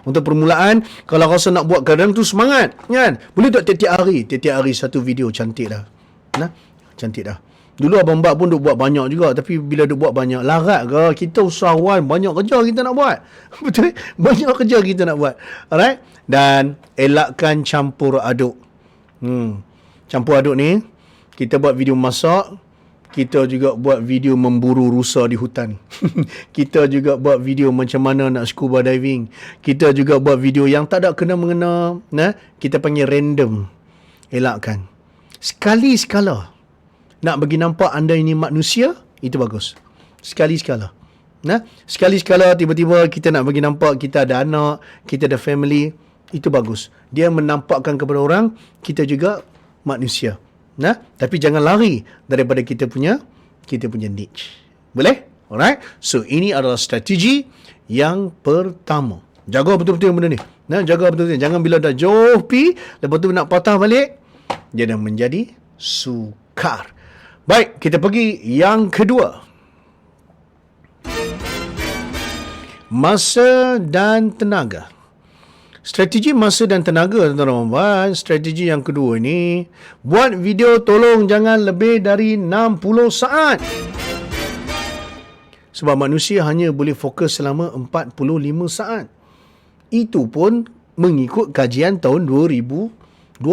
Untuk permulaan, kalau rasa nak buat kadang tu semangat, kan? Boleh tak tiap-tiap hari satu video, cantik dah. Cantik dah. Dulu Abang Bak pun duk buat banyak juga. Tapi bila duk buat banyak, larat ke? Kita usahawan, banyak kerja kita nak buat. Betul? Banyak kerja kita nak buat. Alright? Dan elakkan campur aduk. Campur aduk ni, kita buat video masak, kita juga buat video memburu rusa di hutan. Kita juga buat video macam mana nak scuba diving. Kita juga buat video yang tak ada kena-mengena. Kita panggil random. Elakkan. Sekali-sekala nak bagi nampak anda ini manusia, itu bagus. Sekali-sekala. Sekali-sekala tiba-tiba kita nak bagi nampak kita ada anak, kita ada family, itu bagus. Dia menampakkan kepada orang, kita juga manusia. Tapi jangan lari daripada kita punya niche. Boleh? Alright? So, ini adalah strategi yang pertama. Jaga betul-betul benda ni. Jaga betul-betul. Jangan bila dah jauh pi, lepas tu nak patah balik, dia dah menjadi sukar. Baik, kita pergi yang kedua. Masa dan tenaga. Strategi masa dan tenaga, tuan-tuan. Strategi yang kedua ni, buat video tolong jangan lebih dari 60 saat. Sebab manusia hanya boleh fokus selama 45 saat. Itu pun mengikut kajian tahun 2013.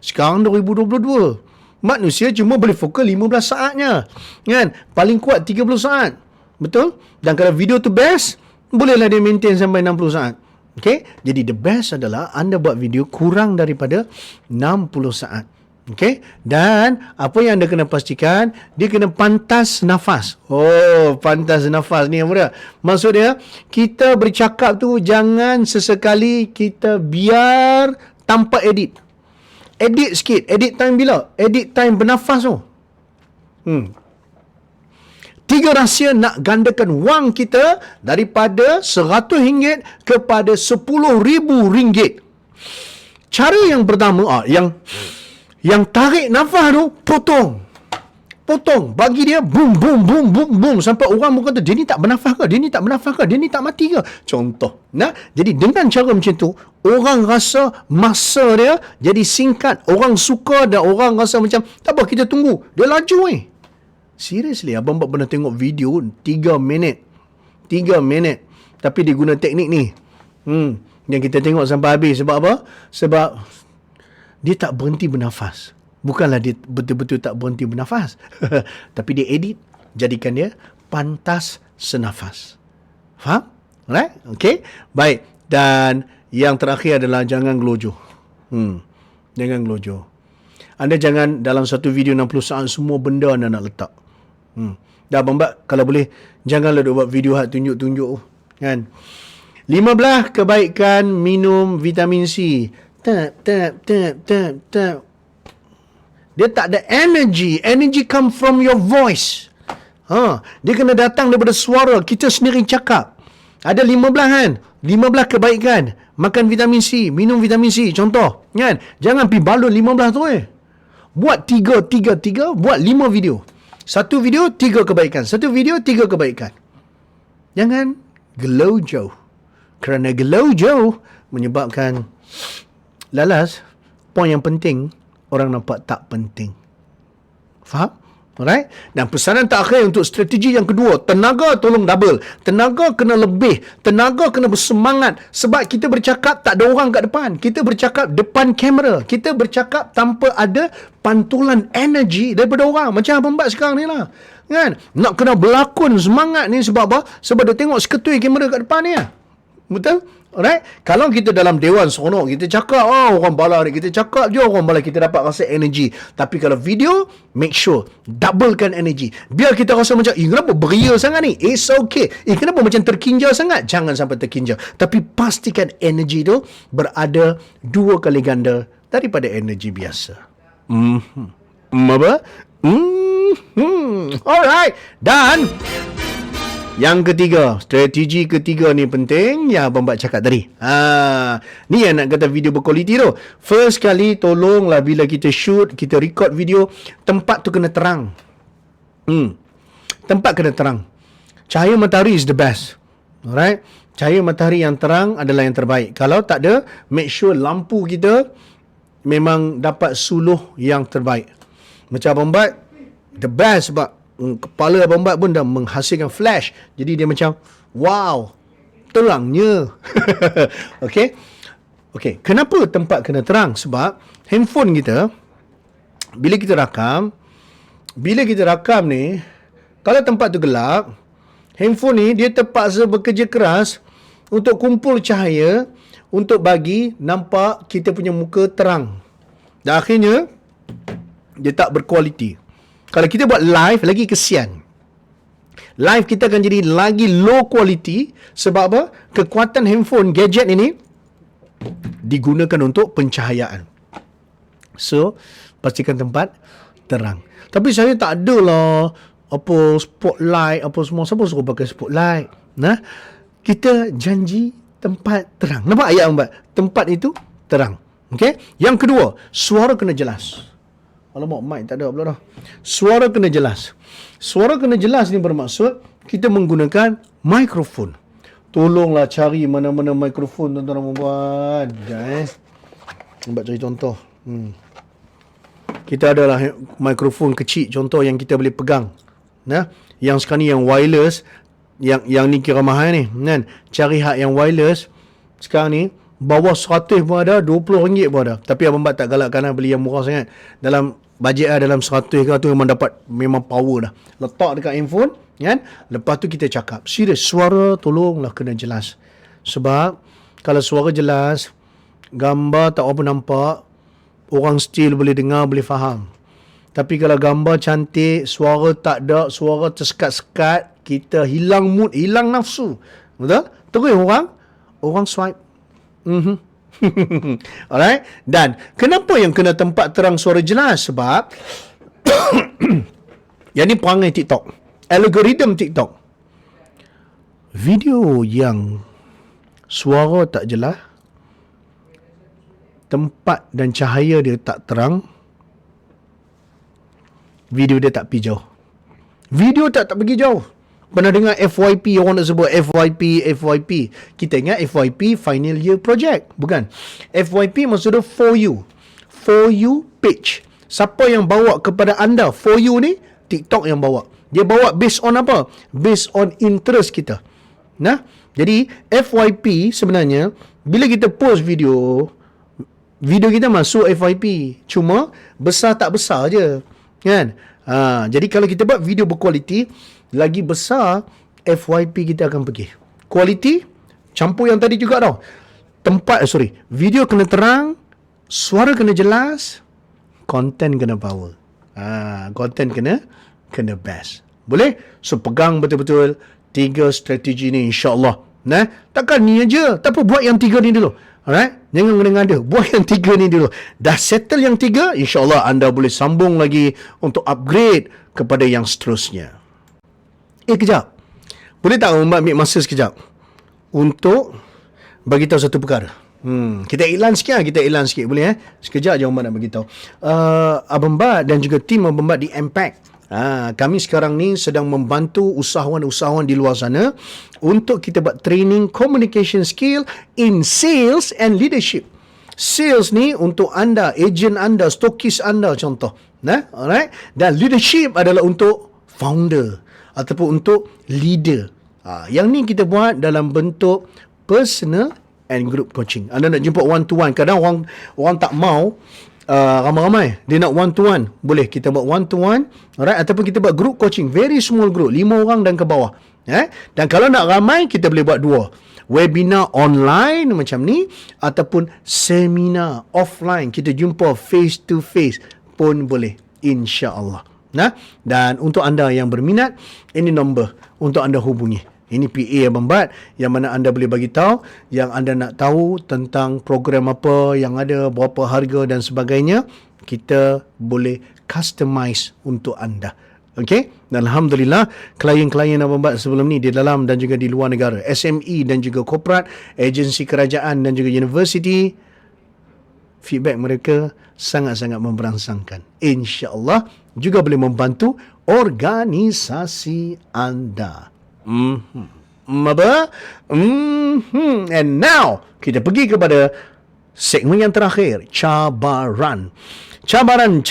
Sekarang 2022. Manusia cuma boleh fokus 15 saatnya. Kan? Paling kuat 30 saat. Betul? Dan kalau video tu best, bolehlah dia maintain sampai 60 saat. Okay? Jadi the best adalah anda buat video kurang daripada 60 saat. Okay? Dan apa yang anda kena pastikan, dia kena pantas nafas. Oh, pantas nafas ni apa dia? Maksud dia, kita bercakap tu jangan sesekali kita biar tanpa edit. Edit sikit. Edit time bila? Edit time bernafas tu. 3 rahsia nak gandakan wang kita daripada RM100 kepada RM10,000. Cara yang pertama, yang tarik nafas tu, potong. Bagi dia boom, boom, boom, boom, boom. Sampai orang pun kata, dia ni tak bernafas ke? Dia ni tak bernafas ke? Dia ni tak mati ke? Contoh. Jadi dengan cara macam tu, orang rasa masa dia jadi singkat. Orang suka dan orang rasa macam, tak apa, kita tunggu. Dia laju Seriously, Abang Bak pernah tengok video 3 minit. Tapi dia guna teknik ni. Yang kita tengok sampai habis. Sebab apa? Sebab dia tak berhenti bernafas. Bukanlah dia betul-betul tak berhenti bernafas. Tapi dia edit, jadikan dia pantas senafas. Faham? Alright? Okay? Baik. Dan yang terakhir adalah jangan gelojoh. Jangan gelojoh. Anda jangan dalam satu video 60 saat semua benda anda nak letak. Dah Abang Bak, kalau boleh janganlah buat video tunjuk-tunjuk kan. 15 kebaikan minum vitamin C. Tap. Dia tak ada energy. Energy come from your voice. Dia kena datang daripada suara kita sendiri cakap. Ada 15 kan? 15 kebaikan. Makan vitamin C, minum vitamin C. Contoh kan? Jangan pergi balon 15 tu Buat 3, buat 5 video. Satu video 3 kebaikan. Satu video 3 kebaikan. Jangan gelojoh. Kerana gelojoh menyebabkan lalas. Poin yang penting, orang nampak tak penting. Faham? Alright? Dan pesanan terakhir untuk strategi yang kedua, tenaga tolong double. Tenaga kena lebih. Tenaga kena bersemangat. Sebab kita bercakap tak ada orang kat depan. Kita bercakap depan kamera. Kita bercakap tanpa ada pantulan energi daripada orang. Macam Abang Bak sekarang ni lah. Kan? Nak kena berlakon semangat ni sebab apa? Sebab dia tengok seketui kamera kat depan ni lah. Betul? Alright? Kalau kita dalam dewan seronok, kita cakap, orang bala ni, kita cakap je orang bala, kita dapat rasa energi. Tapi kalau video, make sure, doublekan energi. Biar kita rasa macam, kenapa beria sangat ni? It's okay. Kenapa macam terkinja sangat? Jangan sampai terkinja. Tapi pastikan energi tu berada 2 kali ganda daripada energi biasa. Apa? Alright. Dan yang ketiga, strategi ketiga ni penting yang Abang Bak cakap tadi. Ni yang nak kata video berkualiti tu. First kali, tolonglah bila kita shoot, kita record video, tempat tu kena terang. Tempat kena terang. Cahaya matahari is the best. Alright? Cahaya matahari yang terang adalah yang terbaik. Kalau tak ada, make sure lampu kita memang dapat suluh yang terbaik. Macam Abang Bak, the best sebab kepala Abang Bat pun dah menghasilkan flash. Jadi dia macam, wow, terangnya. Okay. Okay, kenapa tempat kena terang? Sebab handphone kita, bila kita rakam ni, kalau tempat tu gelap, handphone ni dia terpaksa bekerja keras untuk kumpul cahaya untuk bagi nampak kita punya muka terang. Dan akhirnya dia tak berkualiti. Kalau kita buat live, lagi kesian. Live kita akan jadi lagi low quality. Sebab apa? Kekuatan handphone, gadget ini digunakan untuk pencahayaan. So, pastikan tempat terang. Tapi saya tak ada lah apa spotlight, apa semua. Siapa suruh pakai spotlight? Nah, kita janji tempat terang. Nampak ayat Abang Bat? Tempat itu terang. Okay? Yang kedua, suara kena jelas. Alamak, mic tak ada pula dah. Suara kena jelas. Suara kena jelas ni bermaksud kita menggunakan mikrofon. Tolonglah cari mana-mana mikrofon tuan-tuan dan puan. Nampak cari contoh. Kita adalah mikrofon kecil contoh yang kita boleh pegang. Nah, yang sekarang ni yang wireless, yang ni kira mahal ni, kan? Cari hak yang wireless sekarang ni bawah 100 pun ada, RM20 pun ada. Tapi Abang Bat tak galakkan beli yang murah sangat. Dalam bajet dalam 100 ke tu memang power dah. Letak dekat handphone, kan? Lepas tu kita cakap. Serius, suara tolonglah kena jelas. Sebab kalau suara jelas, gambar tak apa nampak, orang still boleh dengar, boleh faham. Tapi kalau gambar cantik, suara tak ada, suara tersekat-sekat, kita hilang mood, hilang nafsu. Betul? Terus orang swipe. Alright? Dan kenapa yang kena tempat terang suara jelas? Sebab yang ni perangai TikTok, algoritma TikTok. Video yang suara tak jelas, tempat dan cahaya dia tak terang, video dia tak pergi jauh. Video tak pergi jauh. Pernah dengar FYP, orang nak sebut FYP. Kita ingat FYP, Final Year Project. Bukan. FYP maksudnya For You. For You page. Siapa yang bawa kepada anda For You ni? TikTok yang bawa. Dia bawa based on apa? Based on interest kita. Nah, jadi FYP sebenarnya, bila kita post video kita masuk FYP. Cuma besar tak besar je. Kan? Jadi kalau kita buat video berkualiti, lagi besar FYP kita akan pergi. Kualiti campur yang tadi juga tau. Video kena terang, suara kena jelas, content kena power. Content kena best. Boleh? So pegang betul-betul 3 strategi ni, insya-Allah. Nah, takkan ni aja. Tak apa, buat yang 3 ni dulu. Alright? Jangan ngada-ngada. Buat yang 3 ni dulu. Dah settle yang 3, insya-Allah anda boleh sambung lagi untuk upgrade kepada yang seterusnya. Kejap. Boleh tak Abang ambil masa sekejap untuk bagi tahu satu perkara? Kita iklan sikit, boleh Sekejap je Abang nak bagi tahu. Abang Bat dan juga tim Abang Bat di Impact. Kami sekarang ni sedang membantu usahawan-usahawan di luar sana untuk kita buat training communication skill in sales and leadership. Sales ni untuk anda, ejen anda, stokis anda contoh. Alright? Dan leadership adalah untuk founder ataupun untuk leader. Yang ni kita buat dalam bentuk personal and group coaching. Anda nak jumpa one to one. Kadang orang tak mau ramai-ramai. Dia nak one to one. Boleh kita buat one to one. Alright? Ataupun kita buat group coaching. Very small group. 5 orang dan ke bawah. Dan kalau nak ramai, kita boleh buat 2. Webinar online macam ni. Ataupun seminar offline. Kita jumpa face to face pun boleh. InsyaAllah. Dan untuk anda yang berminat, ini nombor untuk anda hubungi. Ini PA Abang Bat yang mana anda boleh bagi tahu yang anda nak tahu tentang program apa yang ada, berapa harga dan sebagainya. Kita boleh customize untuk anda. Okey? Dan alhamdulillah klien-klien Abang Bat sebelum ni di dalam dan juga di luar negara, SME dan juga korporat, agensi kerajaan dan juga universiti, feedback mereka sangat-sangat memberangsangkan. InsyaAllah juga boleh membantu organisasi anda. And now kita pergi kepada Segmen yang terakhir, cabaran. Cabaran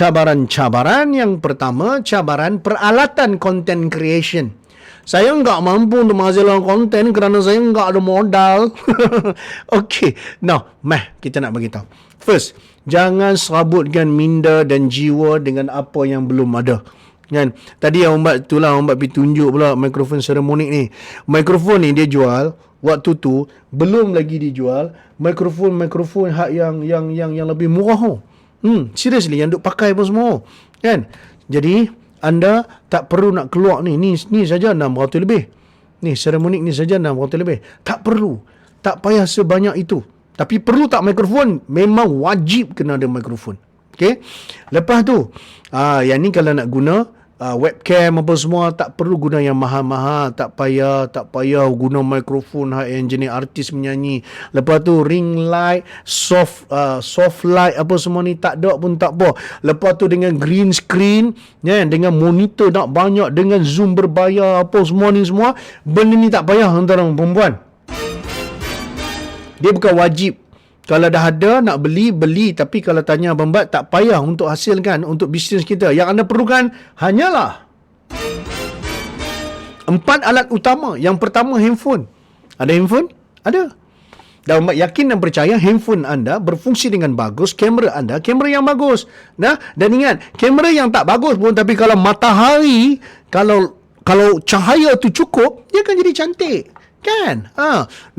yang pertama, cabaran peralatan content creation. Saya enggak mampu untuk menghasilkan konten kerana saya enggak ada modal. Okay. Now, kita nak bagi tahu. First, jangan serabutkan minda dan jiwa dengan apa yang belum ada. Kan? Tadi yang Umbat pergi tunjuk pula mikrofon seremonik ni. Mikrofon ni dia jual waktu tu belum lagi dijual mikrofon yang lebih murah. Seriously yang duk pakai pun semua. Kan? Jadi anda tak perlu nak keluar ni saja 600 lebih. Ni seremonik ni saja 600 lebih. Tak perlu. Tak payah sebanyak itu. Tapi perlu tak mikrofon? Memang wajib kena ada mikrofon. Okay? Lepas tu, yang ni kalau nak guna webcam apa semua, tak perlu guna yang mahal-mahal. Tak payah guna mikrofon yang jenis artis menyanyi. Lepas tu ring light, soft light apa semua ni tak ada pun tak apa. Lepas tu dengan green screen, dengan monitor nak banyak, dengan zoom berbayar apa semua ni semua. Benda ni tak payah antara perempuan. Dia bukan wajib. Kalau dah ada nak beli. Tapi kalau tanya Abang Bat, tak payah untuk hasilkan untuk bisnes kita. Yang anda perlukan hanyalah 4 alat utama. Yang pertama, handphone. Ada handphone? Ada. Dan Abang Bat yakin dan percaya handphone anda berfungsi dengan bagus. Kamera anda, kamera yang bagus. Dan ingat, kamera yang tak bagus pun, tapi kalau matahari, kalau cahaya tu cukup, dia akan jadi cantik. Kan?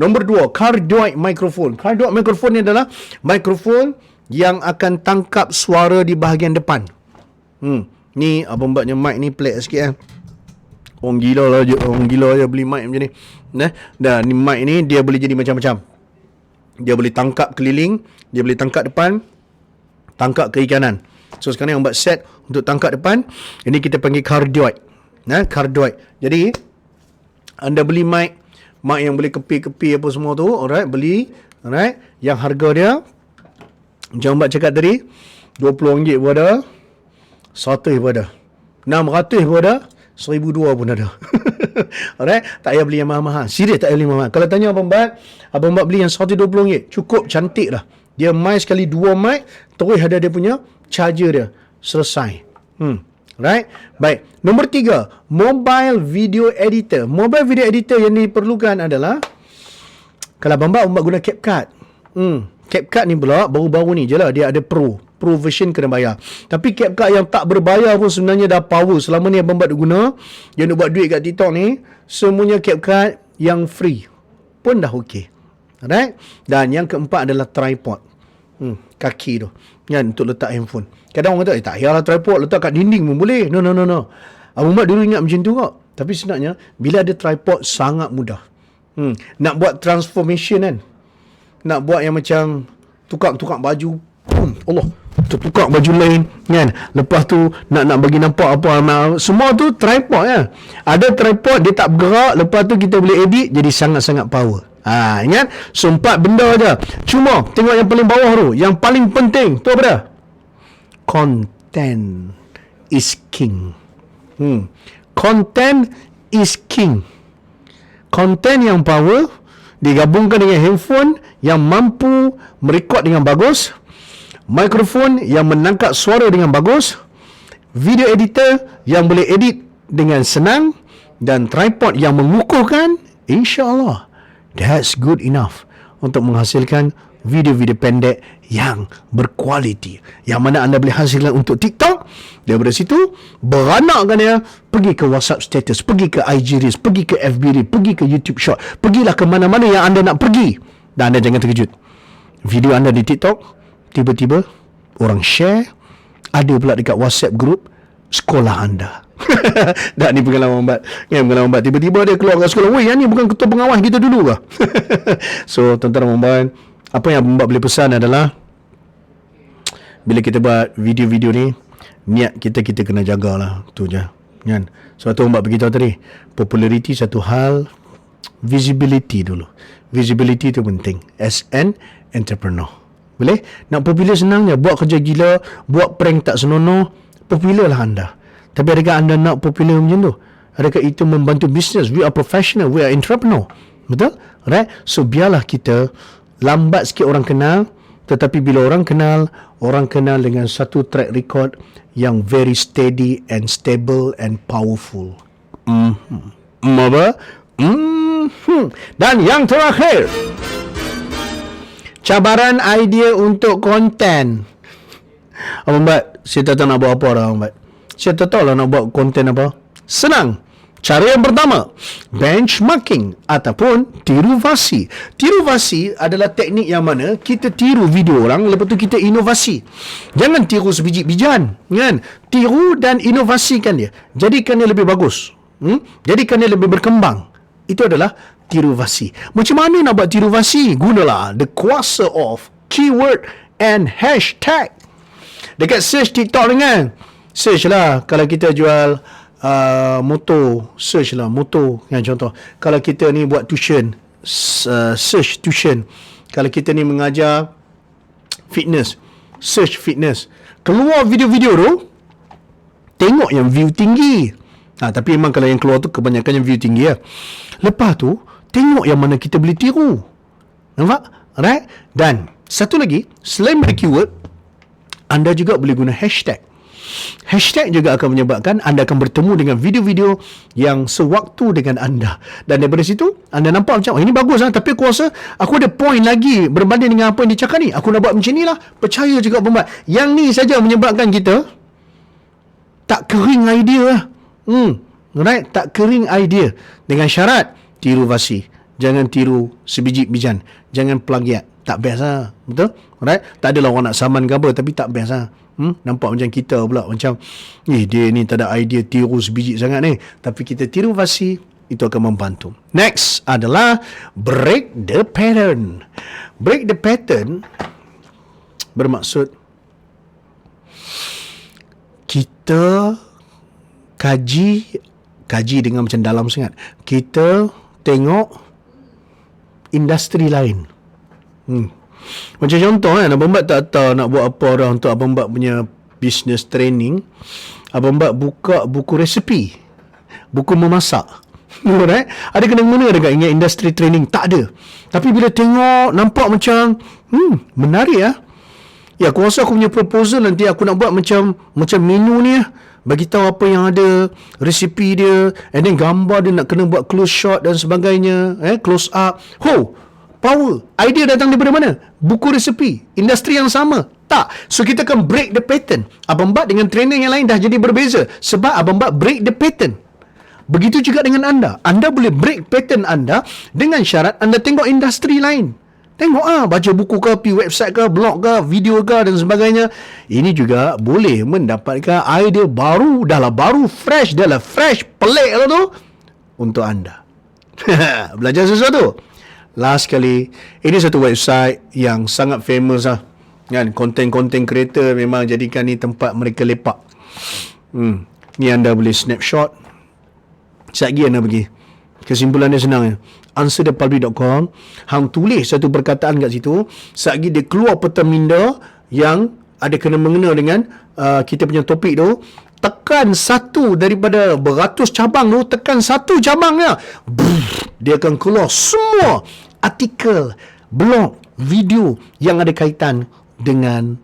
Nombor 2, cardioid microphone. Cardioid microphone ni adalah mikrofon yang akan tangkap suara di bahagian depan. Ni Abang Batnya mic ni pelik sikit. Orang gila je beli mic macam ni. Dan ni mic ni dia boleh jadi macam-macam. Dia boleh tangkap keliling, dia boleh tangkap depan, tangkap kiri kanan. So sekarang Abang Bat set untuk tangkap depan. Ini kita panggil cardioid. Cardioid. Jadi anda beli mic yang boleh kepi-kepi apa semua tu, alright, beli, alright, yang harga dia macam Mbak cakap tadi, RM20 pun ada, RM100 pun ada, RM600 pun ada, RM1,200 pun ada. Alright, tak payah beli yang mahal-mahal. Serius tak payah beli mahal. Kalau tanya Abang Bat beli yang RM120, cukup, cantik lah. Dia mic sekali 2 mic, terus ada dia punya charger dia, selesai. Right? Baik. Nombor 3, mobile video editor. Mobile video editor yang diperlukan adalah, kalau Abang Bat guna CapCut. CapCut ni pula baru-baru ni je lah dia ada Pro version kena bayar. Tapi CapCut yang tak berbayar pun sebenarnya dah power. Selama ni Abang Bat guna, yang buat duit kat TikTok ni, semuanya CapCut yang free pun dah okey. Alright? Dan yang keempat adalah tripod. Kaki tu. Untuk letak handphone. Kadang orang kata, tak payahlah tripod, letak kat dinding pun boleh. No. Abang Mat dulu ingat macam tu kok. Tapi sebenarnya, bila ada tripod, sangat mudah. Nak buat transformation kan. Nak buat yang macam tukar baju. Allah, tukar baju lain kan. Lepas tu, nak bagi nampak apa. Semua tu tripod kan. Ada tripod, dia tak bergerak. Lepas tu kita boleh edit, jadi sangat-sangat power. Ingat? So, 4 benda je. Cuma, tengok yang paling bawah tu. Yang paling penting, tu apa dah? Content is king. Content is king. Content yang power digabungkan dengan handphone yang mampu merekod dengan bagus, mikrofon yang menangkap suara dengan bagus, video editor yang boleh edit dengan senang, dan tripod yang mengukuhkan. InsyaAllah, that's good enough untuk menghasilkan video-video pendek yang berkualiti, yang mana anda boleh hasilkan untuk TikTok. Daripada situ, beranakkan dia pergi ke WhatsApp status, pergi ke IG Reels, pergi ke FB Reels, pergi ke YouTube Short, pergilah ke mana-mana yang anda nak pergi. Dan anda jangan terkejut, video anda di TikTok tiba-tiba orang share, ada pula dekat WhatsApp group sekolah anda. Dan ni pengalaman Abang Bat. Tiba-tiba dia keluar kat sekolah, weh, yang ni bukan ketua pengawas kita dulu ke? So, tuan-tuan Abang Bat, apa yang Abang Bat boleh pesan adalah, bila kita buat video-video ni, niat kita kena jagalah. Tu je kan. Sebab tu Abang Bat beritahu tadi, populariti satu hal, visibility dulu. Visibility tu penting as an entrepreneur. Boleh? Nak popular senang je. Buat kerja gila, buat prank tak senonoh, popular lah anda. Tapi adakah anda nak popular macam tu? Adakah itu membantu bisnes? We are professional, we are entrepreneur. Betul? Right? So biarlah kita lambat sikit orang kenal, Tetapi bila orang kenal dengan satu track record yang very steady and stable and powerful. Apa? Dan yang terakhir, cabaran idea untuk konten. Abang Bat, saya tak tahu nak buat apa dah, Abang Bat. Saya tak tahu lah nak buat konten apa. Senang. Cara yang pertama, benchmarking ataupun tiruvasi. Tiruvasi adalah teknik yang mana kita tiru video orang, lepas tu kita inovasi. Jangan tiru sebiji-bijan, kan? Tiru dan inovasikan dia. Jadikan dia lebih bagus. Jadikan dia lebih berkembang. Itu adalah tiruvasi. Macam mana nak buat tiruvasi? Gunalah the kuasa of keyword and hashtag. Dekat search TikTok dengan search lah kalau kita jual motor, search lah motor kan, contoh kalau kita ni buat tuition, search tuition. Kalau kita ni mengajar fitness, search fitness, keluar video-video tu, tengok yang view tinggi. Tapi memang kalau yang keluar tu kebanyakan yang view tinggi lah. Lepas tu tengok yang mana kita boleh tiru. Nampak? Right? Dan satu lagi, selain dari keyword, anda juga boleh guna hashtag. Hashtag juga akan menyebabkan anda akan bertemu dengan video-video yang sewaktu dengan anda. Dan daripada situ, anda nampak macam, ini bagus lah, tapi aku rasa aku ada point lagi berbanding dengan apa yang dia cakap ni. Aku nak buat macam ni lah. Percaya juga pembuat. Yang ni saja menyebabkan kita tak kering idea lah. Right? Tak kering idea. Dengan syarat, tiru fasi. Jangan tiru sebiji-bijan. Jangan plagiat. Tak best lah. Betul? Right? Tak adalah orang nak saman ke apa, tapi tak best lah. Nampak macam kita pula, macam dia ni tak ada idea, tiru sebiji sangat ni. Tapi kita tiru fasi, itu akan membantu. Next adalah break the pattern. Break the pattern bermaksud kita kaji dengan macam dalam sangat. Kita tengok industri lain. Macam contoh kan, Abang Bat tak tahu nak buat apa dah untuk Abang Bat punya business training. Abang Bat buka buku resepi, buku memasak. Right? Ada kena-mena dekat ingat industri training? Tak ada. Tapi bila tengok, nampak macam menarik lah. Ya, aku rasa aku punya proposal nanti aku nak buat macam menu ni lah. Bagi tahu apa yang ada, resepi dia, and then gambar dia nak kena buat close shot dan sebagainya, close up. Power. Idea datang daripada mana? Buku resepi. Industri yang sama. Tak. So kita akan break the pattern. Abang Bat dengan trainer yang lain dah jadi berbeza. Sebab Abang Bat break the pattern. Begitu juga dengan anda. Anda boleh break pattern anda dengan syarat anda tengok industri lain. Tengok baca buku ke, pergi website ke, blog ke, video ke dan sebagainya. Ini juga boleh mendapatkan idea baru, fresh, pelik lah tu untuk anda. Belajar sesuatu. Last kali, ini satu website yang sangat famous lah. Kan, konten-konten creator memang jadikan ni tempat mereka lepak. Ni anda boleh snapshot. Sekejap lagi anda pergi. Kesimpulan dia senang ya. Answerthepublic.com. Hang tulis satu perkataan kat situ. Sekejap lagi dia keluar peta minda yang ada kena-mengena dengan kita punya topik tu. Tekan satu daripada beratus cabang tu, tekan satu cabangnya, dia akan keluar semua artikel, blog, video yang ada kaitan dengan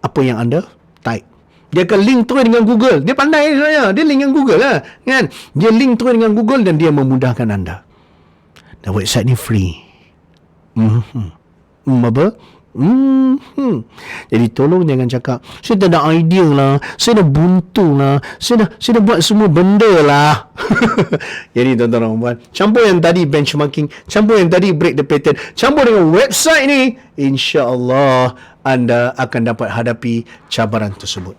apa yang anda type. Dia akan link terus dengan Google. Dia pandai sebenarnya. Dia link dengan Google lah, kan? Dia link terus dengan Google dan dia memudahkan anda. Dan website ni free. Apa? Jadi tolong jangan cakap saya tak ada idea lah, saya dah buntu lah, saya dah buat semua benda lah. Jadi tuan-tuan dan puan, campur yang tadi benchmarking, campur yang tadi break the pattern, campur dengan website ni, insya-Allah anda akan dapat hadapi cabaran tersebut.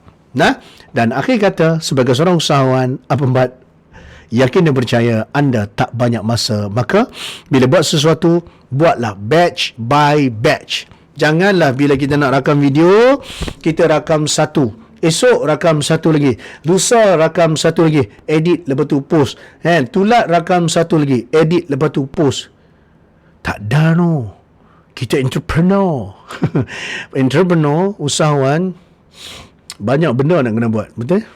Dan akhir kata, sebagai seorang usahawan, Abang Bat yakin dan percaya anda tak banyak masa. Maka bila buat sesuatu, buatlah batch by batch. Janganlah bila kita nak rakam video, kita rakam satu, esok rakam satu lagi, lusa rakam satu lagi, edit lepas tu post, tulat rakam satu lagi, edit lepas tu post. Tak dah no. Kita entrepreneur. Entrepreneur, usahawan, banyak benda nak kena buat. Betul?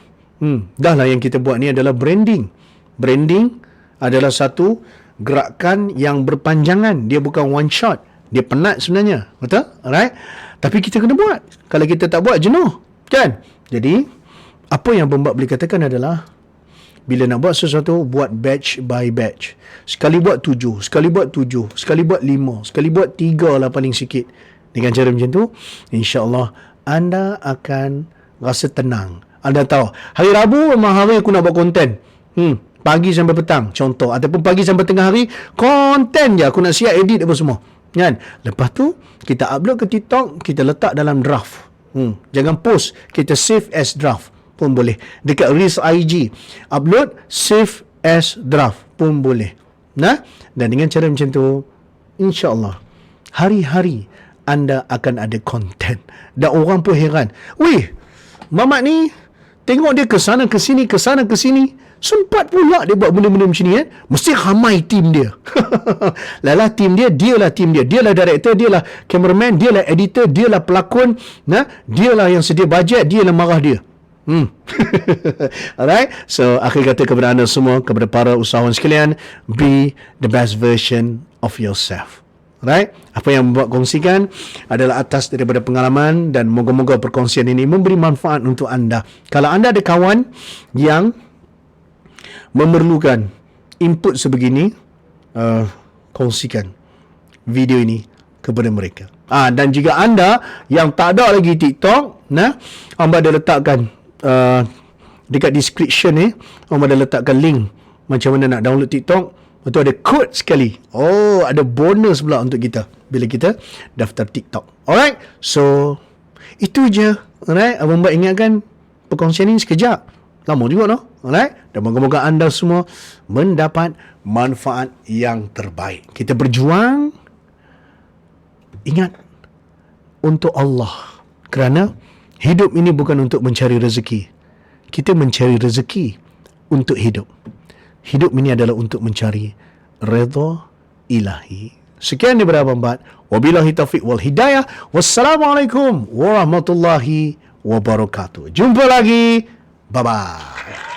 Dah lah yang kita buat ni adalah branding. Branding adalah satu gerakan yang berpanjangan. Dia bukan one shot. Dia penat sebenarnya. Betul? Alright? Tapi kita kena buat. Kalau kita tak buat, jenuh. Kan? Jadi, apa yang pembuat boleh katakan adalah, bila nak buat sesuatu, buat batch by batch. Sekali buat 7, sekali buat 7, sekali buat 5, sekali buat 3 lah paling sikit. Dengan cara macam tu, insyaAllah anda akan rasa tenang. Anda tahu, hari Rabu memang hari aku nak buat konten. Pagi sampai petang, contoh. Ataupun pagi sampai tengah hari, konten je. Aku nak siap edit apa semua. Kan? Lepas tu, kita upload ke TikTok, kita letak dalam draft. Jangan post, kita save as draft pun boleh. Dekat Reels IG, upload, save as draft pun boleh. Nah, dan dengan cara macam tu, insyaAllah, hari-hari anda akan ada konten. Dan orang pun heran. Weh, Mamat ni, tengok dia ke sana ke sini, ke sana ke sini. Sempat pula dia buat benda-benda macam ni kan. Mesti ramai tim dia. Lala tim dia, dialah tim dia. Dialah director, dialah cameraman, dialah editor, dialah pelakon. Nah, dialah yang sedia bajet, dialah marah dia. Alright. So, akhir kata kepada anda semua, kepada para usahawan sekalian, be the best version of yourself. Right? Apa yang buat kongsikan adalah atas daripada pengalaman, dan moga-moga perkongsian ini memberi manfaat untuk anda. Kalau anda ada kawan yang memerlukan input sebegini, kongsikan video ini kepada mereka. Dan jika anda yang tak ada lagi TikTok, amba ada letakkan dekat description ni, amba ada letakkan link macam mana nak download TikTok. Betul, ada kod sekali. Oh, ada bonus pula untuk kita bila kita daftar TikTok. Alright, so itu je. Alright, Abang Bat ingatkan perkongsian ini sekejap. Lama juga no. Alright, dan moga-moga anda semua mendapat manfaat yang terbaik. Kita berjuang, ingat, untuk Allah. Kerana hidup ini bukan untuk mencari rezeki. Kita mencari rezeki untuk hidup. Hidup ini adalah untuk mencari redha ilahi. Sekian daripada Abang Bat. Wabillahi taufiq wal hidayah. Wassalamualaikum warahmatullahi wabarakatuh. Jumpa lagi. Bye-bye.